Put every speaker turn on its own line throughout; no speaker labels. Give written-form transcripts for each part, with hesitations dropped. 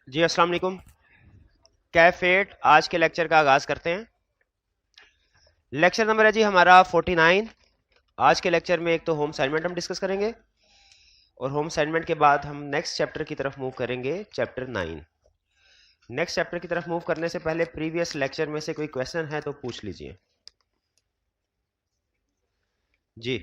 जी अस्सलाम वालेकुम। कैफेट आज के लेक्चर का आगाज करते हैं। लेक्चर नंबर है जी हमारा 49। आज के लेक्चर में एक तो होम असाइनमेंट हम डिस्कस करेंगे और होम असाइनमेंट के बाद हम नेक्स्ट चैप्टर की तरफ मूव करेंगे, चैप्टर 9। नेक्स्ट चैप्टर की तरफ मूव करने से पहले प्रीवियस लेक्चर में से कोई क्वेश्चन है तो पूछ लीजिए जी।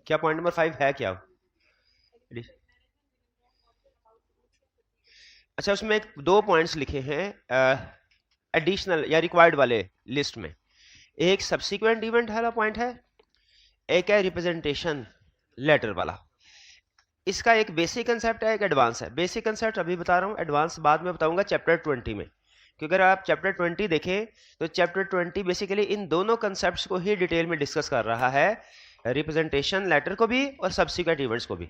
क्या पॉइंट नंबर 5 है क्या? अच्छा, उसमें दो पॉइंट्स लिखे हैं एडिशनल या रिक्वायर्ड वाले लिस्ट में। एक सब्सिक्वेंट इवेंट वाला पॉइंट है, एक है रिप्रेजेंटेशन लेटर वाला। इसका एक बेसिक कंसेप्ट है, एक एडवांस है। बेसिक कंसेप्ट अभी बता रहा हूँ, एडवांस बाद में बताऊंगा चैप्टर 20 में। क्योंकि अगर आप चैप्टर 20 देखें तो चैप्टर 20 बेसिकली इन दोनों कंसेप्ट्स को ही डिटेल में डिस्कस कर रहा है, रिप्रेजेंटेशन लेटर को भी और सब्सिक्वेंट इवेंट्स को भी।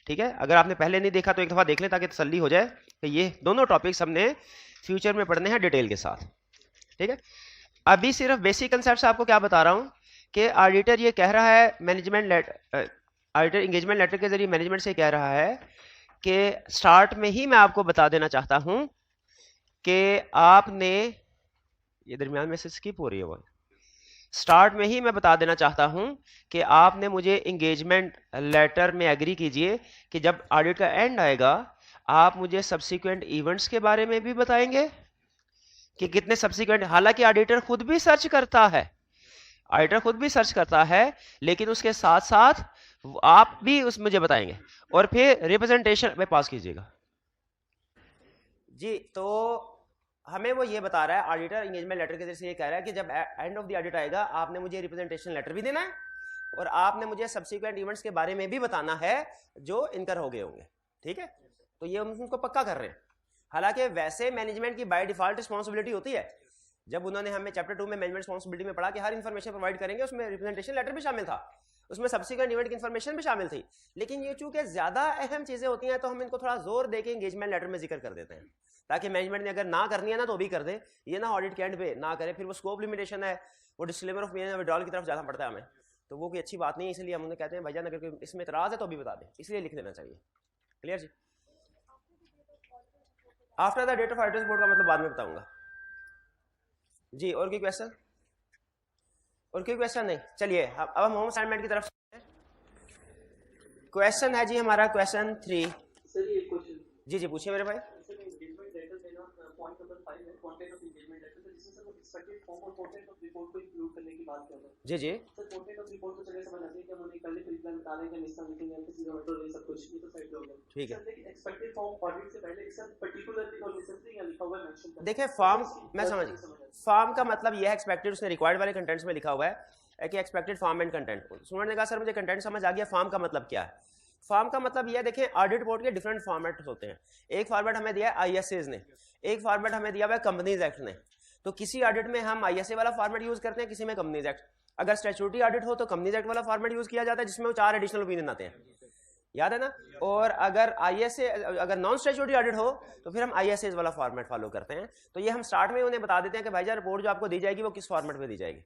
ठीक है, अगर आपने पहले नहीं देखा तो एक दफ़ा देख लें ताकि तसल्ली हो जाए कि ये दोनों टॉपिक्स हमने फ्यूचर में पढ़ने हैं डिटेल के साथ। ठीक है, अभी सिर्फ बेसिक कंसेप्ट आपको क्या बता रहा हूँ कि ऑडिटर ये कह रहा है, management letter, auditor engagement letter के जरिए मैनेजमेंट से कह रहा है कि स्टार्ट में ही मैं आपको बता देना चाहता हूं कि आपने, ये दरमियान में से स्किप हो रही है वो, स्टार्ट में ही मैं बता देना चाहता हूं कि आपने मुझे इंगेजमेंट लेटर में एग्री कीजिए कि जब ऑडिट का एंड आएगा आप मुझे सब्सिक्वेंट इवेंट्स के बारे में भी बताएंगे कि कितने सब्सिक्वेंट। हालांकि ऑडिटर खुद भी सर्च करता है, ऑडिटर खुद भी सर्च करता है, लेकिन उसके साथ साथ आप भी उस मुझे बताएंगे। और फिर रिप्रेजेंटेशन में पास कीजिएगा जी। तो हमें वो ये बता रहा है, ऑडिटर इंगेजमेंट लेटर के जरिए ये कह रहा है कि जब एंड ऑफ द ऑडिट आएगा आपने मुझे रिप्रेजेंटेशन लेटर भी देना है और आपने मुझे सब्सिक्वेंट इवेंट्स के बारे में भी बताना है जो इनकर हो गए होंगे। ठीक है, तो ये हम उनको पक्का कर रहे हैं। हालांकि वैसे मैनेजमेंट की बाय डिफॉल्ट रिस्पॉन्सिबिलिटी होती है, जब उन्होंने हमें चैप्टर 2 में मैनेजमेंट रिस्पॉन्सिबिलिटी में पढ़ा कि हर इंफॉर्मेशन प्रोवाइड करेंगे, उसमें रिप्रेजेंटेशन लेटर भी शामिल था, उसमें सब्सिक्वेंट इवेंट की इंफॉर्मेशन भी शामिल थी। लेकिन ये चूंकि ज्यादा अहम चीजें होती हैं तो हम इनको थोड़ा जोर देके एंगेजमेंट लेटर में जिक्र कर देते हैं, ताकि मैनेजमेंट ने अगर ना करनी है ना तो भी कर दे, ये ना ऑडिट के एंड पे ना करे, फिर वो स्कोप लिमिटेशन है, वो डिस्क्लेमर ऑफ विड्रॉल की तरफ जाना पड़ता है हमें, तो वो कोई अच्छी बात नहीं है। इसलिए हम उन्हें कहते हैं भाईजान अगर कोई इसमें इतराज है तो भी बता दें, इसलिए लिख देना चाहिए। क्लियर जी? After the date of auditor's report का मतलब बाद में बताऊंगा जी। और कोई क्वेश्चन? और कोई क्वेश्चन नहीं? चलिए अब हम होम असाइनमेंट की तरफ। क्वेश्चन है जी हमारा क्वेश्चन 3।
सर ये क्वेश्चन
जी जी पूछिए मेरे भाई।
सर एंगेजमेंट लेटर में ना पॉइंट नंबर 5 है कंटेंट ऑफ एंगेजमेंट लेटर, तो जिसमें सर वो एक्सपेक्टेड फॉर्म और कंटेंट ऑफ रिपोर्ट को इंक्लूड करने की बात कर रहे हैं।
जी जी
सर कंटेंट ऑफ रिपोर्ट तो चले समझ आती है कि हमने कल ही रिप्लाई बता दें कि मिस्टर मीटिंग है किसी और ये सब कुछ, ये तो साइड पे हो गया।
ठीक है,
सर लेकिन एक्सपेक्टेड फॉर्म ऑडिट से पहले एक सर पर्टिकुलरली और नेसेसरी या लिखा हुआ है मेंशन करना।
देखिए फॉर्म मैं समझ, फॉर्म का मतलब यह है एक्सपेक्टेड, उसने रिक्वायर्ड वाले कंटेंट्स में लिखा हुआ है कि expected form and content. Student ने कहा सर मुझे कंटेंट समझ आ गया, फॉर्म का मतलब क्या है? फॉर्म का मतलब यह है, देखें ऑडिट रिपोर्ट के डिफरेंट फॉर्मेट होते हैं। एक फॉर्मेट हमें दिया है आईएसएस ने, एक फॉर्मेट हमें दिया हुआ है कंपनीज एक्ट ने। तो किसी ऑडिट में हम आईएसए वाला फॉर्मेट यूज करते हैं, किसी में कंपनीज एक्ट। अगर स्टैट्यूटरी ऑडिट हो तो कंपनीज एक्ट वाला फॉर्मेट यूज किया जाता है जिसमें वो 4 एडिशनल ओपिनियन आते हैं, याद है ना। और अगर आईएसए, अगर नॉन स्टैट्यूटरी ऑडिट हो तो फिर हम आईएसए वाला फॉर्मेट फॉलो करते हैं। तो ये हम स्टार्ट में उन्हें बता देते हैं कि भाईजान रिपोर्ट जो आपको दी जाएगी वो किस फॉर्मेट में दी जाएगी।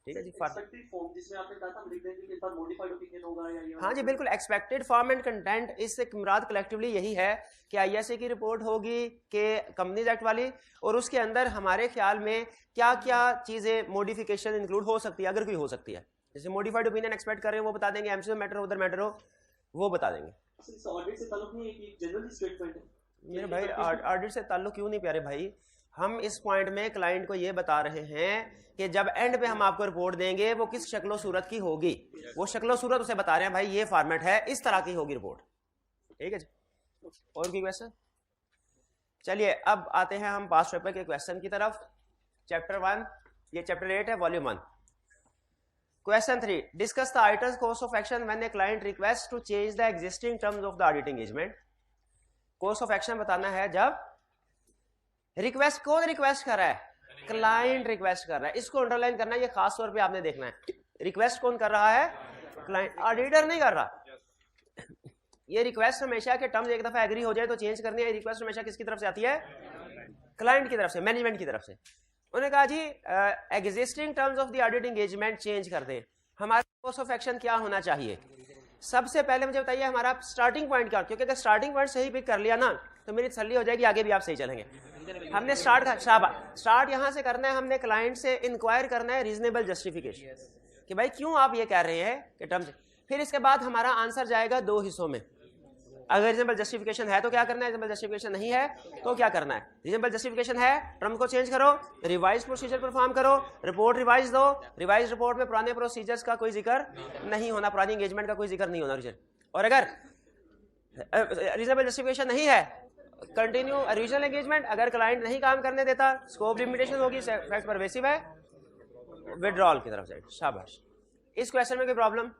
ठीक है जी।
एक्सपेक्टेड फॉर्म जिसमें आपने कहा था हम लिख देंगे कि इस बार मॉडिफाइड ओपिनियन होगा या ये।
हाँ जी बिल्कुल, एक्सपेक्टेड फॉर्म एंड कंटेंट, इससे मुराद कलेक्टिवली यही है कि आईएसए की रिपोर्ट होगी कि कंपनीज एक्ट वाली, और उसके अंदर हमारे ख्याल में क्या क्या चीजें मॉडिफिकेशन इंक्लूड हो सकती है, अगर कोई हो सकती है। जैसे मॉडिफाइड ओपिनियन एक्सपेक्ट करें वो बता देंगे, एमसीओ मैटर उधर मैटर हो वो बता देंगे।
ऑडिट से ताल्लुक नहीं है कि जनरल स्टेटमेंट है
मेरे भाई ऑडिट से ताल्लुक क्यों नहीं प्यारे भाई, हम इस पॉइंट में क्लाइंट को ये बता रहे हैं कि जब एंड पे हम आपको रिपोर्ट देंगे वो किस शक्लो सूरत की होगी, वो शक्लो सूरत उसे बता रहे हैं भाई ये फॉर्मेट है, इस तरह की होगी रिपोर्ट। ठीक है जी। और कोई क्वेश्चन? चलिए अब आते हैं हम पास्ट पेपर के क्वेश्चन की तरफ। चैप्टर 1, ये चैप्टर 8 है, volume 1। Question 3, discuss the auditor's course of action when a client request to change the existing terms of the audit engagement. Course of action बताना है जब रिक्वेस्ट, कौन रिक्वेस्ट कर रहा है? क्लाइंट रिक्वेस्ट कर रहा है। इसको अंडरलाइन करना है, ये खास तौर पे आपने देखना है। रिक्वेस्ट कौन कर रहा है? क्लाइंट, ऑडिटर नहीं कर रहा। ये रिक्वेस्ट हमेशा के टर्म्स एक दफा एग्री हो जाए तो चेंज करनी है, रिक्वेस्ट हमेशा किसकी तरफ से आती है? क्लाइंट की तरफ से, मैनेजमेंट की तरफ से। उन्होंने कहा जी existing terms of the audit engagement change कर दें। हमारा कोर्स ऑफ एक्शन क्या होना चाहिए? सबसे पहले मुझे बताइए हमारा स्टार्टिंग पॉइंट क्या, क्योंकि अगर स्टार्टिंग पॉइंट सही पिक कर लिया ना तो मेरी तसल्ली हो जाएगी, आगे भी आप सही चलेंगे। हमने स्टार्ट यहाँ से करना है, हमने क्लाइंट से इंक्वायर करना है रीजनेबल जस्टिफिकेशन कि भाई क्यों आप ये कह रहे हैं कि टर्म्स। फिर इसके बाद हमारा आंसर जाएगा दो हिस्सों में। अगर रीजनेबल जस्टिफिकेशन है तो क्या करना है, रीजनेबल जस्टिफिकेशन नहीं है तो क्या करना है। रीजनेबल जस्टिफिकेशन है, टर्म को चेंज करो, रिवाइज प्रोसीजर परफॉर्म करो, रिपोर्ट रिवाइज दो। रिवाइज रिपोर्ट में पुराने प्रोसीजर्स का कोई जिक्र नहीं होना, पुरानी एंगेजमेंट का कोई जिक्र नहीं होना। और अगर रीजनेबल जस्टिफिकेशन नहीं है, कंटिन्यू ओरिजिनल एंगेजमेंट। अगर क्लाइंट नहीं काम करने देता, स्कोप लिमिटेशन होगी, फैक्ट परवेसिव है, विड्रॉल की तरफ से। शाबाश। इस क्वेश्चन में कोई प्रॉब्लम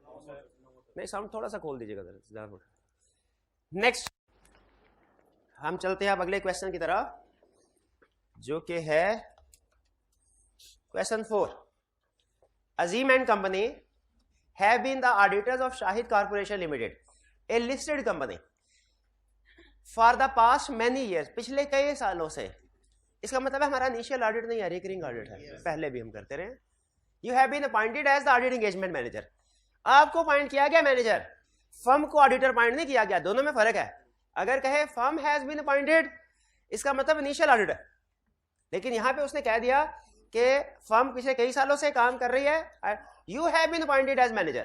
नहीं? साउंड थोड़ा सा खोल दीजिएगा। नेक्स्ट हम चलते हैं अब अगले क्वेश्चन की तरफ, जो कि है question 4। Azeem and company have been the auditors of Shahid corporation limited, a listed company, for the past many years, पिछले कई सालों से। इसका मतलब है हमारा इनिशियल ऑडिट नहीं है, रिकरिंग ऑडिट है, पहले भी हम करते रहे। You have been appointed as the audit engagement manager, आपको अपॉइंट किया गया मैनेजर, फर्म को ऑडिटर अपॉइंट नहीं किया गया, दोनों में फर्क है। अगर कहे फर्म हैज बीन अपॉइंटेड, इसका मतलब इनिशियल ऑडिट है, लेकिन यहां पे उसने कह दिया कि फर्म पिछले कई सालों से काम कर रही है, you have been appointed as manager,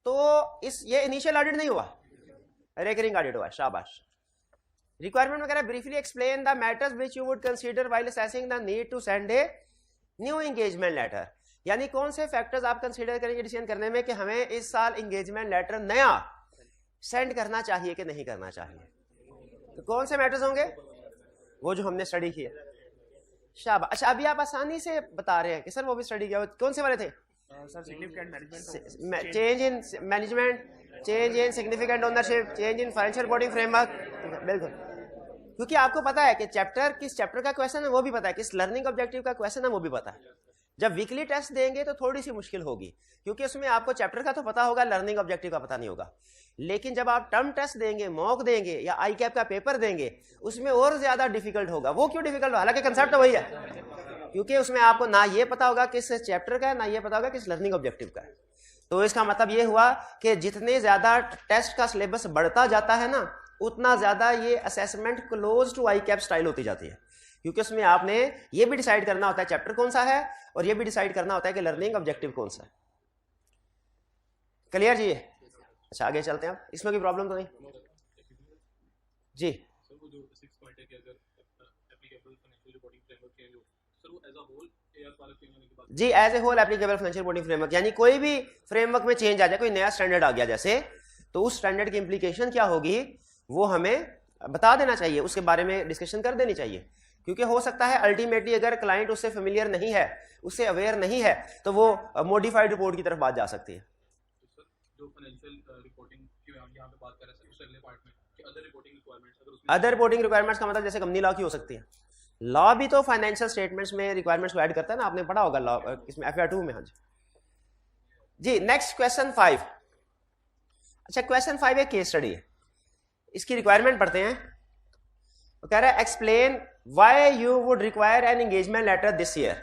तो ये इनिशियल ऑडिट नहीं हुआ, रिकरिंग ऑडिट हुआ। शाबाश। रिक्वायरमेंट में कह रहा है briefly explain the matters which you would consider while assessing the need to send a new engagement letter, यानी कौन से फैक्टर्स आप कंसीडर करेंगे डिसीजन करने में कि हमें इस साल एंगेजमेंट लेटर नया सेंड करना चाहिए कि नहीं करना चाहिए। तो कौन से मैटर्स होंगे? वो जो हमने स्टडी किया। शाबाश। अच्छा, अभी आप आसानी से बता रहे हैं कि सर वो भी स्टडी किया, कौन से वाले थे? Change in management, change in significant ownership, change in financial reporting framework. बिल्कुल, क्योंकि आपको पता है कि किस चैप्टर का क्वेश्चन है वो भी पता है, किस लर्निंग ऑब्जेक्टिव का क्वेश्चन है वो भी पता है। जब वीकली टेस्ट देंगे तो थोड़ी सी मुश्किल होगी, क्योंकि उसमें आपको चैप्टर का तो पता होगा, लर्निंग ऑब्जेक्टिव का पता नहीं होगा। लेकिन जब आप टर्म टेस्ट देंगे, मॉक देंगे या आई कैप का पेपर देंगे, उसमें और ज्यादा डिफिकल्ट होगा। वो क्यों डिफिकल्ट होगा? हालांकि कंसेप्ट तो वही है, क्योंकि उसमें आपको ना ये पता होगा किस चैप्टर का है, ना ये पता होगा किस लर्निंग ऑब्जेक्टिव का है। तो इसका मतलब ये हुआ कि जितने ज्यादा टेस्ट का सिलेबस बढ़ता जाता है ना, उतना ज्यादा ये असेसमेंट क्लोज टू आई कैप स्टाइल होती जाती है, क्योंकि उसमें आपने ये भी डिसाइड करना होता है चैप्टर कौन सा है, और ये भी डिसाइड करना होता है कि लर्निंग ऑब्जेक्टिव कौन सा है। क्लियर जी? अच्छा, आगे चलते हैं। आप इसमें कोई प्रॉब्लम तो नहीं जी? जी, as a whole applicable financial reporting framework, यानी कोई भी फ्रेमवर्क में चेंज आ जाए, कोई नया स्टैंडर्ड आ गया जैसे, तो उस स्टैंडर्ड की इंप्लीकेशन क्या होगी वो हमें बता देना चाहिए, उसके बारे में डिस्कशन कर देनी चाहिए। क्योंकि हो सकता है अल्टीमेटली अगर क्लाइंट उससे फेमिलियर नहीं है, उससे अवेयर नहीं है, तो वो मॉडिफाइड रिपोर्ट की तरफ बात जा सकती है।
जो फाइनेंशियल रिपोर्टिंग की यहां पे बात कर रहे हैं उससे अगले पार्ट में कि other reporting requirements,
other reporting requirements का मतलब जैसे कंपनी लॉ की हो सकती है। लॉ भी तो फाइनेंशियल स्टेटमेंट्स में रिक्वायरमेंट्स को ऐड करता है ना, आपने पढ़ा होगा लॉ इसमें FR 2 में। हाँ जी। Next question 5। अच्छा, क्वेश्चन 5 एक केस स्टडी है, इसकी रिक्वायरमेंट पढ़ते हैं। तो कह रहा है explain why you would require an engagement letter this year,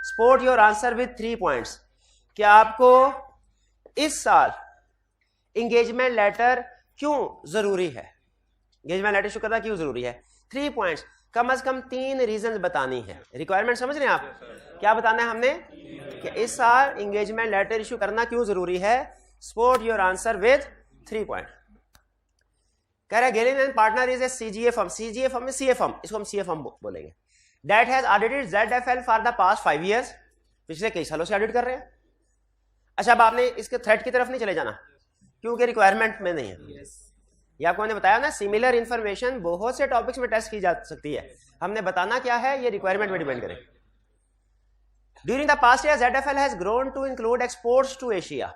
support your answer with 3 points. क्या आपको इस साल एंगेजमेंट लेटर क्यों जरूरी है, एंगेजमेंट लेटर इशू करना क्यों जरूरी है? 3 पॉइंट्स, कम से कम 3 रीजन बतानी है। रिक्वायरमेंट समझ रहे हैं आप? क्या बताना है हमने कि इस साल एंगेजमेंट लेटर इशू करना क्यों जरूरी है। Support your answer with 3 point. कह रहा है Gelin and partner is a CGA firm, CGA firm में CA फर्म, इसको हम CA फर्म बोलेंगे, that has audited ZFL for the past 5 years, पिछले कई सालों से ऑडिट कर रहे हैं। अच्छा, अब आपने इसके थ्रेड की तरफ नहीं चले जाना, क्योंकि रिक्वायरमेंट में नहीं है। ये आपको मैंने बताया ना, सिमिलर इंफॉर्मेशन बहुत से टॉपिक्स में टेस्ट की जा सकती है, हमने बताना क्या है ये रिक्वायरमेंट में डिपेंड करे। During the past year ZFL has grown to include exports to Asia.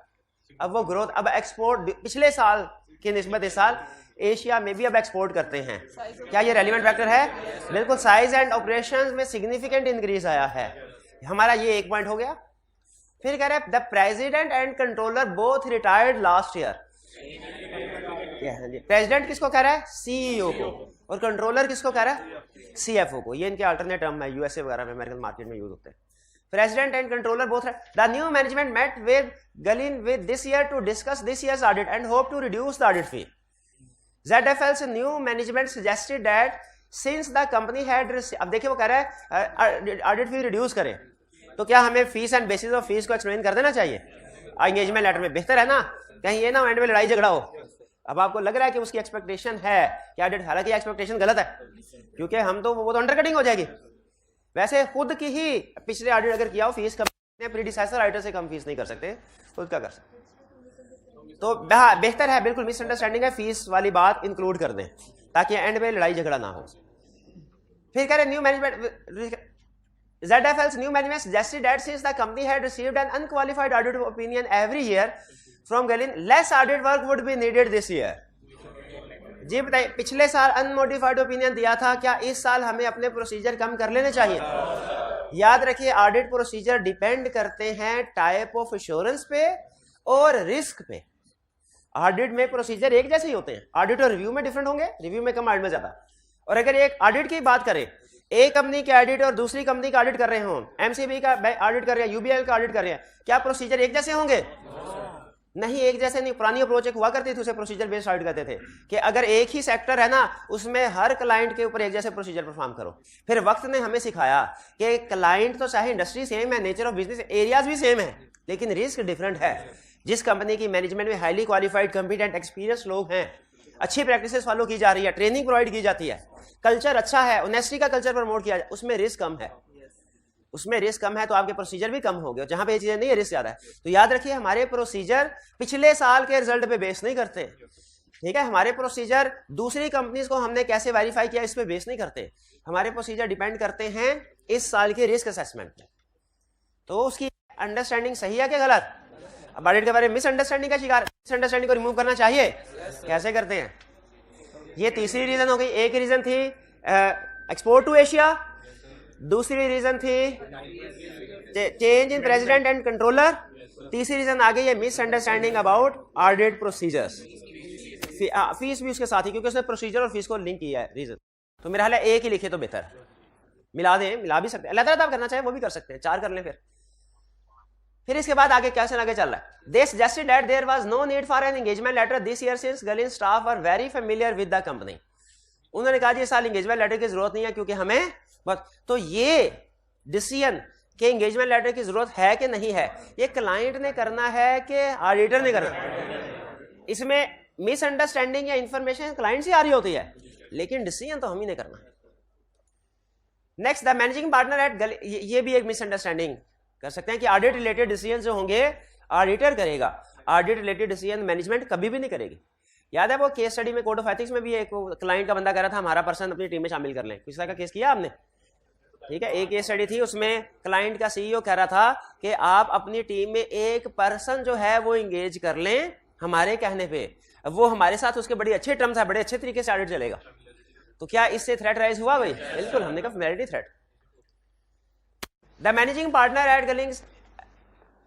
अब वो ग्रोथ, अब एक्सपोर्ट पिछले साल की निस्बत इस साल एशिया में भी अब एक्सपोर्ट करते हैं। क्या ये रेलिवेंट फैक्टर है? बिल्कुल। साइज एंड ऑपरेशंस में सिग्निफिकेंट इंक्रीज आया है, हमारा ये 1 पॉइंट हो गया। फिर कह रहे हैं the president and controller both retired last year. President किसको कह रहा है? CEO को, और कंट्रोलर किसको कह रहा है? CFO को। ये इनके अल्टरनेट टर्म है, USA वगैरह में, अमेरिकन मार्केट में यूज होते हैं। President and controller both. The new management met with Gulin with this year to discuss this year's audit and hope to reduce the audit fee. ZFL's new management suggested that since the company had अब देखिए वो कह रहा है audit फी reduce करें, तो क्या हमें fees and bases of fees को एक्सप्लेन कर देना चाहिए एंगेजमेंट लेटर में? बेहतर है ना, कहीं ये ना एंड में लड़ाई झगड़ा हो। अब आपको लग रहा है कि उसकी एक्सपेक्टेशन है कि ऑडिट, हालांकि एक्सपेक्टेशन गलत है, क्योंकि हम तो वो तो अंडरकटिंग हो जाएगी। वैसे खुद की ही पिछले ऑडिट अगर किया हो फीस कम, प्रीडिसेसर ऑडिटर से कम फीस नहीं कर सकते, खुद का कर सकते। तो बेहतर है, बिल्कुल मिसअंडरस्टैंडिंग है, फीस वाली बात इंक्लूड कर दें ताकि एंड में लड़ाई झगड़ा ना हो। फिर कह रहे new management ZFL's new management suggested that since the company had received an unqualified audit opinion every year from Gulin, less audit work would be needed this year. जी बताइए, पिछले साल अनमोडिफाइड ओपिनियन दिया था, क्या इस साल हमें अपने प्रोसीजर कम कर लेने चाहिए? याद रखिए ऑडिट प्रोसीजर डिपेंड करते हैं टाइप ऑफ एश्योरेंस पे और रिस्क पे। ऑडिट में प्रोसीजर एक जैसे ही होते हैं, ऑडिट और रिव्यू में डिफरेंट होंगे, रिव्यू में कम, ऑडिट में ज्यादा। और अगर एक ऑडिट की बात करें, एक कंपनी के ऑडिट और दूसरी कंपनी का ऑडिट कर रहे हो, एमसीबी का ऑडिट कर रहे हैं, यूबीएल का ऑडिट कर रहे हैं, क्या प्रोसीजर एक जैसे होंगे? नहीं, एक जैसे नहीं। पुरानी अप्रोच एक हुआ करती थी, उसे प्रोसीजर बेस्ड ऑडिट कहते थे कि अगर एक ही सेक्टर है ना, उसमें हर क्लाइंट के ऊपर एक जैसे प्रोसीजर परफॉर्म करो। फिर वक्त ने हमें सिखाया कि क्लाइंट तो चाहे इंडस्ट्री सेम है, नेचर ऑफ बिजनेस एरियाज भी सेम है, लेकिन रिस्क डिफरेंट है। जिस कंपनी की मैनेजमेंट में हाईली क्वालिफाइड, कंपिटेंट, एक्सपीरियंस लोग हैं, अच्छी प्रैक्टिसेस फॉलो की जा रही है, ट्रेनिंग प्रोवाइड की जाती है, कल्चर अच्छा है, ऑनेस्टी का कल्चर प्रमोट किया जाए, उसमें रिस्क कम है। उसमें रिस्क कम है तो आपके प्रोसीजर भी कम हो गए। जहां पे ये चीजें नहीं है, रिस्क ज्यादा है। तो याद रखिए हमारे प्रोसीजर पिछले साल के रिजल्ट पे बेस नहीं करते, ठीक है? हमारे प्रोसीजर दूसरी कंपनीज को हमने कैसे वेरीफाई किया इस पे बेस नहीं करते। हमारे प्रोसीजर डिपेंड करते हैं इस साल के रिस्क असेसमेंट पे। तो उसकी अंडरस्टैंडिंग सही है कि गलत? अब ऑडिट के बारे में मिसअंडरस्टैंडिंग का शिकार, मिसअंडरस्टैंडिंग को रिमूव करना चाहिए, कैसे करते हैं? ये तीसरी रीजन हो गई। एक रीजन थी एक्सपोर्ट टू एशिया, दूसरी रीजन थी change in president and controller, तीसरी रीजन आ गई है misunderstanding about audit procedures. Fees भी उसके साथ ही, क्योंकि उसने प्रोसीजर और फीस को लिंक किया है रीजन। तो मेरा हाल है एक ही लिखे तो बेहतर, मिला दें, मिला भी सकते हैं, अल्लाह ताला करना चाहे वो भी कर सकते हैं, 4 कर लें। फिर इसके बाद आगे क्या आगे चल रहा है? They suggested that there was no need for an engagement letter this year since Gulin staff were very familiar with the company. उन्होंने कहा जी साल एंगेजमेंट लेटर की जरूरत नहीं है क्योंकि हमें बस। तो ये डिसीजन के एंगेजमेंट लेटर की जरूरत है कि नहीं है, ये क्लाइंट ने करना है कि ऑडिटर ने करना? इसमें मिसअंडरस्टैंडिंग या इंफॉर्मेशन क्लाइंट से आ रही होती है, लेकिन डिसीजन तो हम ही ने करना है। Next, the managing partner eight Gulin, ये भी एक मिसअंडरस्टैंडिंग कर सकते हैं कि ऑडिट रिलेटेड डिसीजन जो होंगे ऑडिटर करेगा, ऑडिट रिलेटेड डिसीजन मैनेजमेंट कभी भी नहीं करेगी। याद है वो केस स्टडी में कोड ऑफ एथिक्स में भी एक क्लाइंट का बंदा कह रहा था हमारा पर्सन अपनी टीम में शामिल कर लें, किस तरह का केस किया आपने? ठीक है, एक केस स्टडी थी, उसमें क्लाइंट का सीईओ कह रहा था कि आप अपनी टीम में एक पर्सन जो है वो इंगेज कर लें हमारे कहने पे, वो हमारे साथ उसके बड़ी अच्छे टर्म्स है, बड़े अच्छे तरीके से ऑडिट चलेगा। तो क्या इससे थ्रेट राइज हुआ भाई? बिल्कुल, हमने कहा फैमिलिटी threat. The managing partner at Gulin's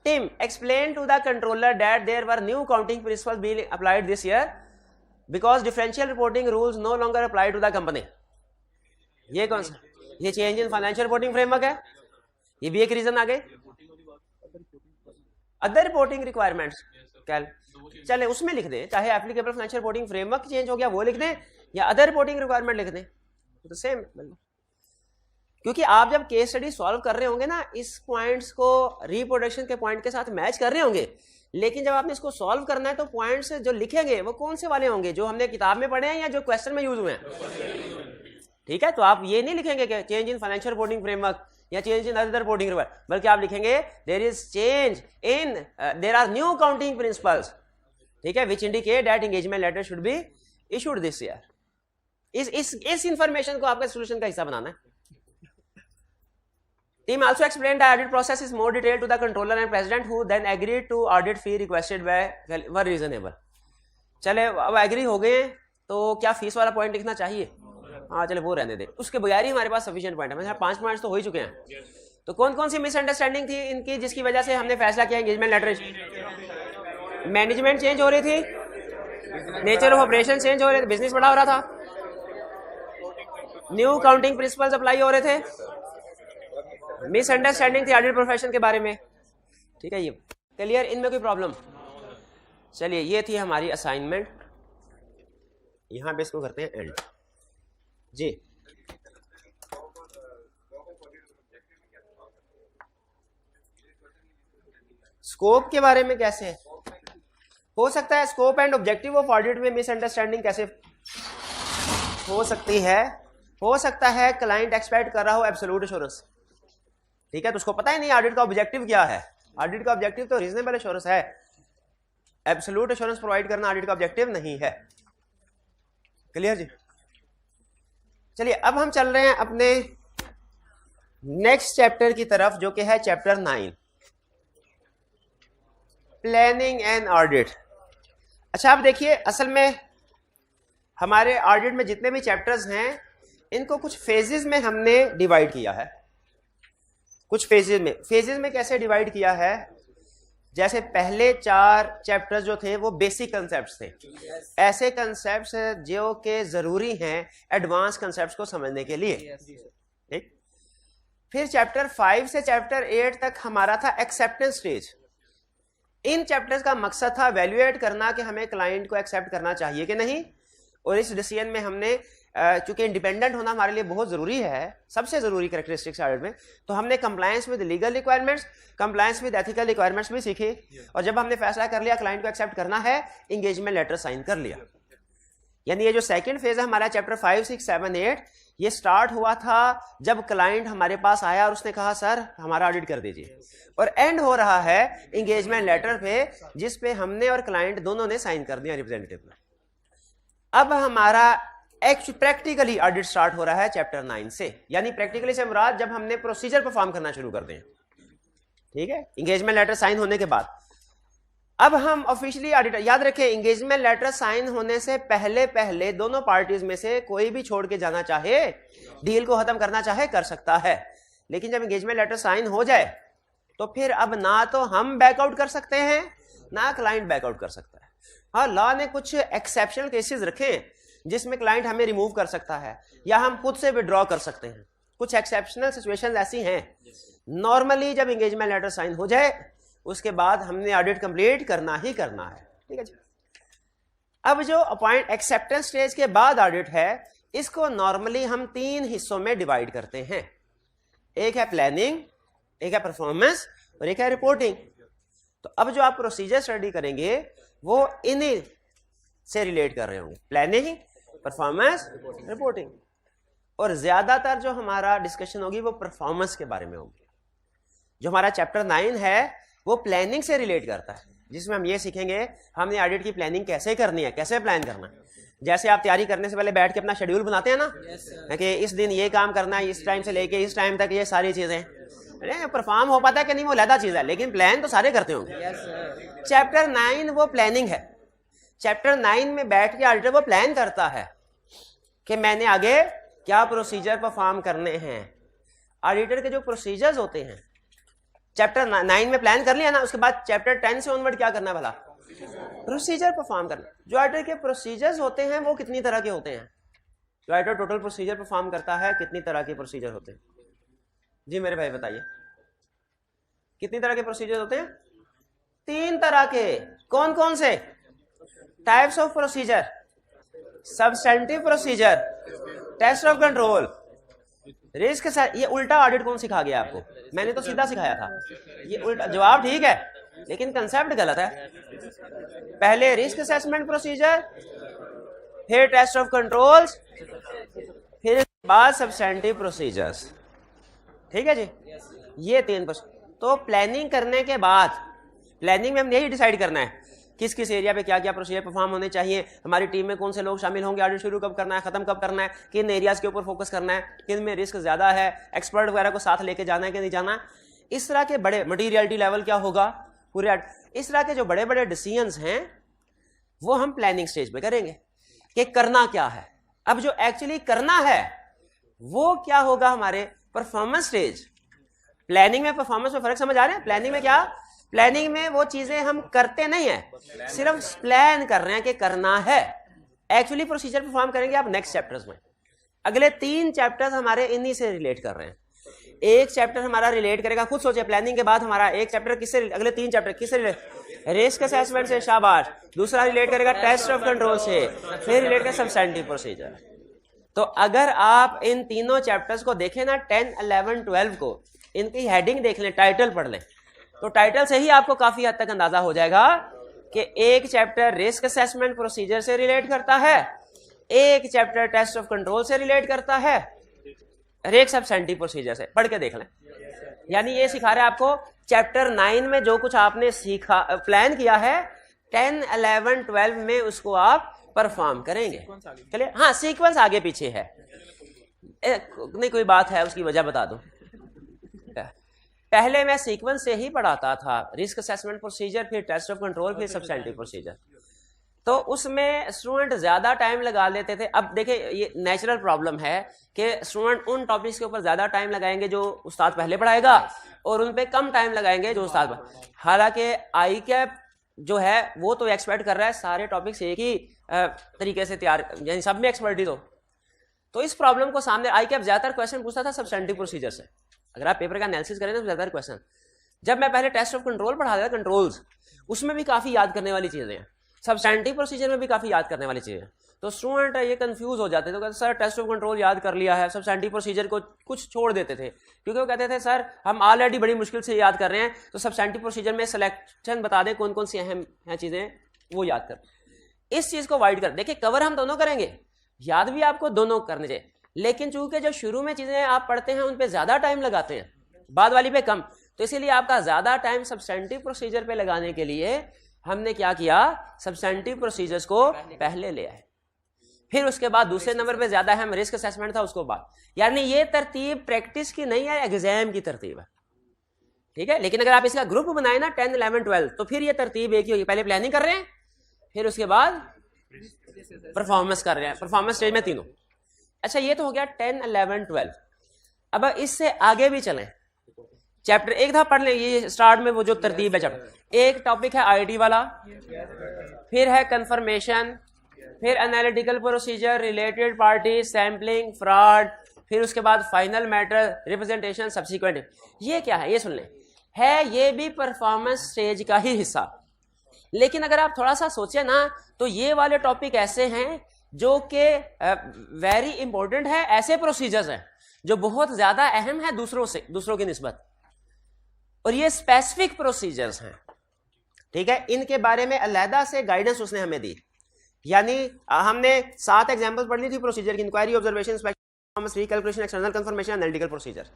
team explained to the controller that there were new accounting principles being applied this year because differential reporting rules no longer apply to the company. ये कौन सा? ये change in financial reporting framework है, ये भी एक reason आ गए। Other reporting requirements चले उसमें लिख दें, चाहे applicable financial reporting framework change हो गया वो लिख दें या अदर रिपोर्टिंग रिक्वायरमेंट लिख दें, तो सेम। क्योंकि आप जब केस स्टडी सॉल्व कर रहे होंगे ना, इस पॉइंट्स को रिप्रोडक्शन के पॉइंट के साथ मैच कर रहे होंगे, लेकिन जब आपने इसको सॉल्व करना है तो पॉइंट्स जो लिखेंगे वो कौन से वाले होंगे, जो हमने किताब में पढ़े हैं या जो क्वेश्चन में यूज हुए हैं? ठीक है, तो आप ये नहीं लिखेंगे कि change in financial reporting framework या change in other reporting requirement, बल्कि आप लिखेंगे there is change in there are new accounting principles, ठीक है, which indicate that engagement letter should be issued this year. इस इंफॉर्मेशन को आपका सोल्यूशन का हिस्सा बनाना है। Team also explained the audit process is more detailed to the controller and president who then agreed to audit fee requested by were reasonable. चले अब agree हो गए तो क्या फीस वाला पॉइंट लिखना चाहिए? हाँ चले वो रहने दे, उसके बगैर ही हमारे पास सफिशिएंट पॉइंट है। मतलब 5 पॉइंट्स तो हो ही चुके हैं। तो कौन कौन सी मिसअंडरस्टैंडिंग थी इनकी जिसकी वजह से हमने फैसला किया एंगेजमेंट लेटर? मैनेजमेंट चेंज हो रही थी, नेचर ऑफ ऑपरेशन चेंज हो रहे थे, बिजनेस बड़ा हो रहा था, न्यू अकाउंटिंग प्रिंसिपल्स अप्लाई हो रहे थे,
मिसअंडरस्टैंडिंग थी ऑडिट प्रोफेशन के बारे में, ठीक है, ये क्लियर, इनमें कोई प्रॉब्लम? चलिए ये थी हमारी असाइनमेंट, यहां पे इसको करते हैं एंड जी। स्कोप के बारे में कैसे हो सकता है, scope and objective of audit में मिसअंडरस्टैंडिंग कैसे हो सकती है? हो सकता है क्लाइंट एक्सपेक्ट कर रहा हो एब्सोल्यूट एश्योरेंस, ठीक है, तो उसको पता ही नहीं ऑडिट का ऑब्जेक्टिव क्या है। ऑडिट का ऑब्जेक्टिव तो रीजनेबल एश्योरेंस है, एब्सोल्यूट एश्योरेंस प्रोवाइड करना ऑडिट का ऑब्जेक्टिव नहीं है। क्लियर जी? चलिए अब हम चल रहे हैं अपने नेक्स्ट चैप्टर की तरफ, जो कि है चैप्टर 9, प्लानिंग एंड ऑडिट। अच्छा आप देखिए, असल में हमारे ऑडिट में जितने भी चैप्टर्स हैं इनको कुछ फेजेस में हमने डिवाइड किया है। कुछ फेजेस में कैसे डिवाइड किया है? जैसे पहले 4 चैप्टर्स जो थे वो बेसिक कंसेप्ट्स थे, ऐसे कंसेप्ट्स जो के जरूरी हैं एडवांस कंसेप्ट्स को समझने के लिए, ठीक। फिर चैप्टर 5 से चैप्टर 8 तक हमारा था एक्सेप्टेंस स्टेज। इन चैप्टर्स का मकसद था वैल्यूएट करना कि हमें क्लाइंट को एक्सेप्ट करना चाहिए कि नहीं, और इस डिसीजन में हमने चूंकि इंडिपेंडेंट होना हमारे लिए बहुत जरूरी है, सबसे जरूरी कैरेक्टरिस्टिक्स ऑडिट में, तो हमने compliance with legal requirements, compliance with ethical requirements भी सीखी, और जब हमने फैसला कर लिया क्लाइंट को एक्सेप्ट करना है, एंगेजमेंट लेटर साइन कर लिया। यानी ये जो सेकंड फेज है हमारा चैप्टर 5, 6, 7, 8, ये स्टार्ट हुआ था जब क्लाइंट हमारे पास आया और उसने कहा सर हमारा ऑडिट कर दीजिए, और एंड हो रहा है एंगेजमेंट लेटर पे, जिस पे हमने और क्लाइंट दोनों ने साइन कर दिया रिप्रेजेंटेटिव में। अब हमारा प्रैक्टिकली ऑडिट स्टार्ट हो रहा है चैप्टर 9 से, यानी प्रैक्टिकली से मुराद जब हमने प्रोसीजर परफॉर्म करना शुरू कर दें, ठीक है, एंगेजमेंट लेटर साइन होने के बाद। अब हम ऑफिशियली ऑडिट, याद रखें एंगेजमेंट लेटर साइन होने से पहले दोनों पार्टीज में से कोई भी छोड़ के जाना चाहे, डील को खत्म करना चाहे, कर सकता है, लेकिन जब एंगेजमेंट लेटर साइन हो जाए तो फिर अब ना तो हम बैकआउट कर सकते हैं ना क्लाइंट बैकआउट कर सकता है। हाँ, लॉ ने कुछ एक्सेप्शनल केसेस रखे जिसमें क्लाइंट हमें रिमूव कर सकता है या हम खुद से विड्रॉ कर सकते हैं, कुछ एक्सेप्शनल सिचुएशंस ऐसी हैं। नॉर्मली जब एंगेजमेंट लेटर साइन हो जाए उसके बाद हमने ऑडिट कंप्लीट करना ही करना है, ठीक है जी। अब जो अपॉइंट एक्सेप्टेंस स्टेज के बाद ऑडिट है, इसको नॉर्मली हम 3 हिस्सों में डिवाइड करते हैं, एक है प्लानिंग, एक है परफॉर्मेंस और एक है रिपोर्टिंग। तो अब जो आप प्रोसीजर स्टडी करेंगे वो इन्हीं से रिलेट कर रहे होंगे, प्लानिंग, परफॉर्मेंस, रिपोर्टिंग, और ज्यादातर जो हमारा डिस्कशन होगी वो परफॉर्मेंस के बारे में होगी। जो हमारा चैप्टर 9 है वो प्लानिंग से रिलेट करता है, जिसमें हम ये सीखेंगे हमने ऑडिट की प्लानिंग कैसे करनी है, कैसे प्लान करना है। जैसे आप तैयारी करने से पहले बैठ के अपना शेड्यूल बनाते हैं ना, कि इस दिन ये काम करना है, इस टाइम से लेके इस टाइम तक ये सारी चीजें, परफॉर्म हो पाता है कि नहीं वो अलग चीज है, लेकिन प्लान तो सारे करते होंगे। चैप्टर 9 वो प्लानिंग है। चैप्टर 9 में बैठ के ऑडिटर वो प्लान करता है कि मैंने आगे क्या प्रोसीजर परफॉर्म करने हैं। ऑडिटर के जो प्रोसीजर्स होते हैं चैप्टर 9 में प्लान कर लिया ना, उसके बाद चैप्टर 10 से ऑनवर्ड क्या करना है भला, प्रोसीजर परफॉर्म करना। जो ऑडिटर के प्रोसीजर्स होते हैं वो कितनी तरह के होते हैं? जो ऑडिटर टोटल प्रोसीजर परफॉर्म करता है कितनी तरह के प्रोसीजर होते हैं? जी मेरे भाई बताइए, कितनी तरह के प्रोसीजर होते हैं? 3 तरह के। कौन कौन से? Types of procedure, substantive procedure, test of control, risk. ये उल्टा ऑडिट कौन सिखा गया आपको? मैंने तो सीधा सिखाया था। ये उल्टा जवाब ठीक है लेकिन कंसेप्ट गलत है। पहले रिस्क असेसमेंट प्रोसीजर, फिर टेस्ट ऑफ कंट्रोल्स, फिर बाद सब्सटेंटिव प्रोसीजर्स, ठीक है जी। ये 3 तो प्लानिंग करने के बाद, प्लानिंग में हम यही डिसाइड करना है किस किस एरिया पे क्या क्या प्रोसीजर परफॉर्म होने चाहिए, हमारी टीम में कौन से लोग शामिल होंगे, ऑडिट शुरू कब करना है, खत्म कब करना है, किन एरियाज के ऊपर फोकस करना है, किन में रिस्क ज्यादा है, एक्सपर्ट वगैरह को साथ लेके जाना है कि नहीं जाना। इस तरह के बड़े मटीरियलिटी लेवल क्या होगा पूरे, इस तरह के जो बड़े बड़े डिसीजंस हैं वो हम प्लानिंग स्टेज पे करेंगे कि करना क्या है। अब जो एक्चुअली करना है वो क्या होगा हमारे परफॉर्मेंस स्टेज। प्लानिंग में परफॉर्मेंस में फर्क समझ आ रहे हैं? प्लानिंग में क्या, प्लानिंग में वो चीजें हम करते नहीं है, सिर्फ प्लान कर रहे हैं कि करना है। एक्चुअली प्रोसीजर परफॉर्म करेंगे आप नेक्स्ट चैप्टर्स में। अगले 3 चैप्टर्स हमारे इन्हीं से रिलेट कर रहे हैं। एक चैप्टर हमारा रिलेट करेगा, खुद सोचे प्लानिंग के बाद हमारा एक चैप्टर किससे, अगले 3 चैप्टर किससे रिलेट, रिस्क असेसमेंट से, शाबाश। दूसरा रिलेट करेगा टेस्ट ऑफ कंट्रोल से, फिर रिलेट करेगा सब्सटेंटिव प्रोसीजर। तो अगर आप इन तीनों चैप्टर्स को देखें ना, 10, 11, 12 को, इनकी हेडिंग देख लें, टाइटल पढ़ लें, तो टाइटल से ही आपको काफी हद तक अंदाजा हो जाएगा कि एक चैप्टर रिस्क असेसमेंट प्रोसीजर से रिलेट करता है, एक चैप्टर टेस्ट ऑफ कंट्रोल से रिलेट करता है, एक सब्सटेंटिव प्रोसीजर से। पढ़ के देख लें। यानी ये सिखा रहे हैं आपको चैप्टर 9 में जो कुछ आपने सीखा, प्लान किया है, 10, 11, 12 में उसको आप परफॉर्म करेंगे। चलिए, हाँ सीक्वेंस आगे पीछे है, नहीं कोई बात है उसकी वजह बता दो। पहले मैं सीक्वेंस से ही पढ़ाता था, रिस्क असेसमेंट प्रोसीजर, फिर टेस्ट ऑफ कंट्रोल, फिर सब्सटेंटिव प्रोसीजर। तो उसमें स्टूडेंट ज्यादा टाइम लगा लेते थे। अब देखिए ये नेचुरल प्रॉब्लम है कि स्टूडेंट उन टॉपिक्स के ऊपर ज्यादा टाइम लगाएंगे जो उस्ताद पहले पढ़ाएगा, और उन पे कम टाइम लगाएंगे जो उस्ताद। हालांकि आई कैप जो है वो तो एक्सपेक्ट कर रहा है सारे टॉपिक्स एक ही तरीके से तैयार, यानी सब में एक्सपर्टीज हो। तो इस प्रॉब्लम को सामने आई कैप ज्यादातर क्वेश्चन पूछता था सब्सटेंटिव प्रोसीजर से। अगर आप पेपर का एनालिसिस करें तो ज्यादातर क्वेश्चन, जब मैं पहले टेस्ट ऑफ कंट्रोल पढ़ाता था, कंट्रोल्स, उसमें भी काफी याद करने वाली चीजें हैं, सब्सटेंटिव प्रोसीजर में भी काफी याद करने वाली चीजें हैं। तो स्टूडेंट ये कंफ्यूज हो जाते थे, तो कहते सर टेस्ट ऑफ कंट्रोल याद कर लिया है, सब्सटेंटिव प्रोसीजर को कुछ छोड़ देते थे, क्योंकि वो कहते थे सर हम ऑलरेडी बड़ी मुश्किल से याद कर रहे हैं, तो सब्सटेंटिव प्रोसीजर में सिलेक्शन बता दें कौन कौन सी अहम हैं चीजें, वो याद कर। इस चीज को वाइड कर, देखिए कवर हम दोनों करेंगे, याद भी आपको दोनों करने चाहिए, लेकिन चूंकि जो शुरू में चीजें आप पढ़ते हैं उन पे ज्यादा टाइम लगाते हैं, बाद वाली पे कम, तो इसीलिए आपका ज्यादा टाइम सब्सटेंटिव प्रोसीजर पे लगाने के लिए हमने क्या किया, सब्सटेंटिव प्रोसीजर्स को पहले ले आए, फिर उसके बाद दूसरे नंबर पे ज्यादा अहम रिस्क असेसमेंट था उसको बाद। यानी ये तरतीब प्रैक्टिस की नहीं है, एग्जाम की तरतीब है, ठीक है। लेकिन अगर आप इसका ग्रुप बनाए ना 10, 11, 12, तो फिर ये तरतीब एक ही होगी, पहले प्लानिंग कर रहे हैं, फिर उसके बाद परफॉर्मेंस कर रहे हैं, परफॉर्मेंस स्टेज में तीनों। अच्छा ये तो हो गया 10, 11, 12। अब इससे आगे भी चलें, चैप्टर एक था पढ़ लें, ये स्टार्ट में वो जो तरतीब है चैप्टर, एक टॉपिक है आईटी वाला, फिर है कंफर्मेशन, फिर analytical procedure, related party, sampling, fraud, फिर उसके बाद फाइनल मैटर, रिप्रेजेंटेशन, सब्सिक्वेंट। ये क्या है, ये सुन लें, है ये भी परफॉर्मेंस स्टेज का ही हिस्सा। लेकिन अगर आप थोड़ा सा सोचे ना, तो ये वाले टॉपिक ऐसे हैं जो कि वेरी इंपॉर्टेंट है, ऐसे प्रोसीजर्स हैं जो बहुत ज्यादा अहम है दूसरों की निस्बत, और ये स्पेसिफिक प्रोसीजर्स हैं, ठीक है। इनके बारे में अलहदा से गाइडेंस उसने हमें दी। यानी हमने 7 एग्जांपल्स पढ़ ली थी प्रोसीजर की, inquiry, observation, inspection, recalculation, external confirmation, analytical procedure.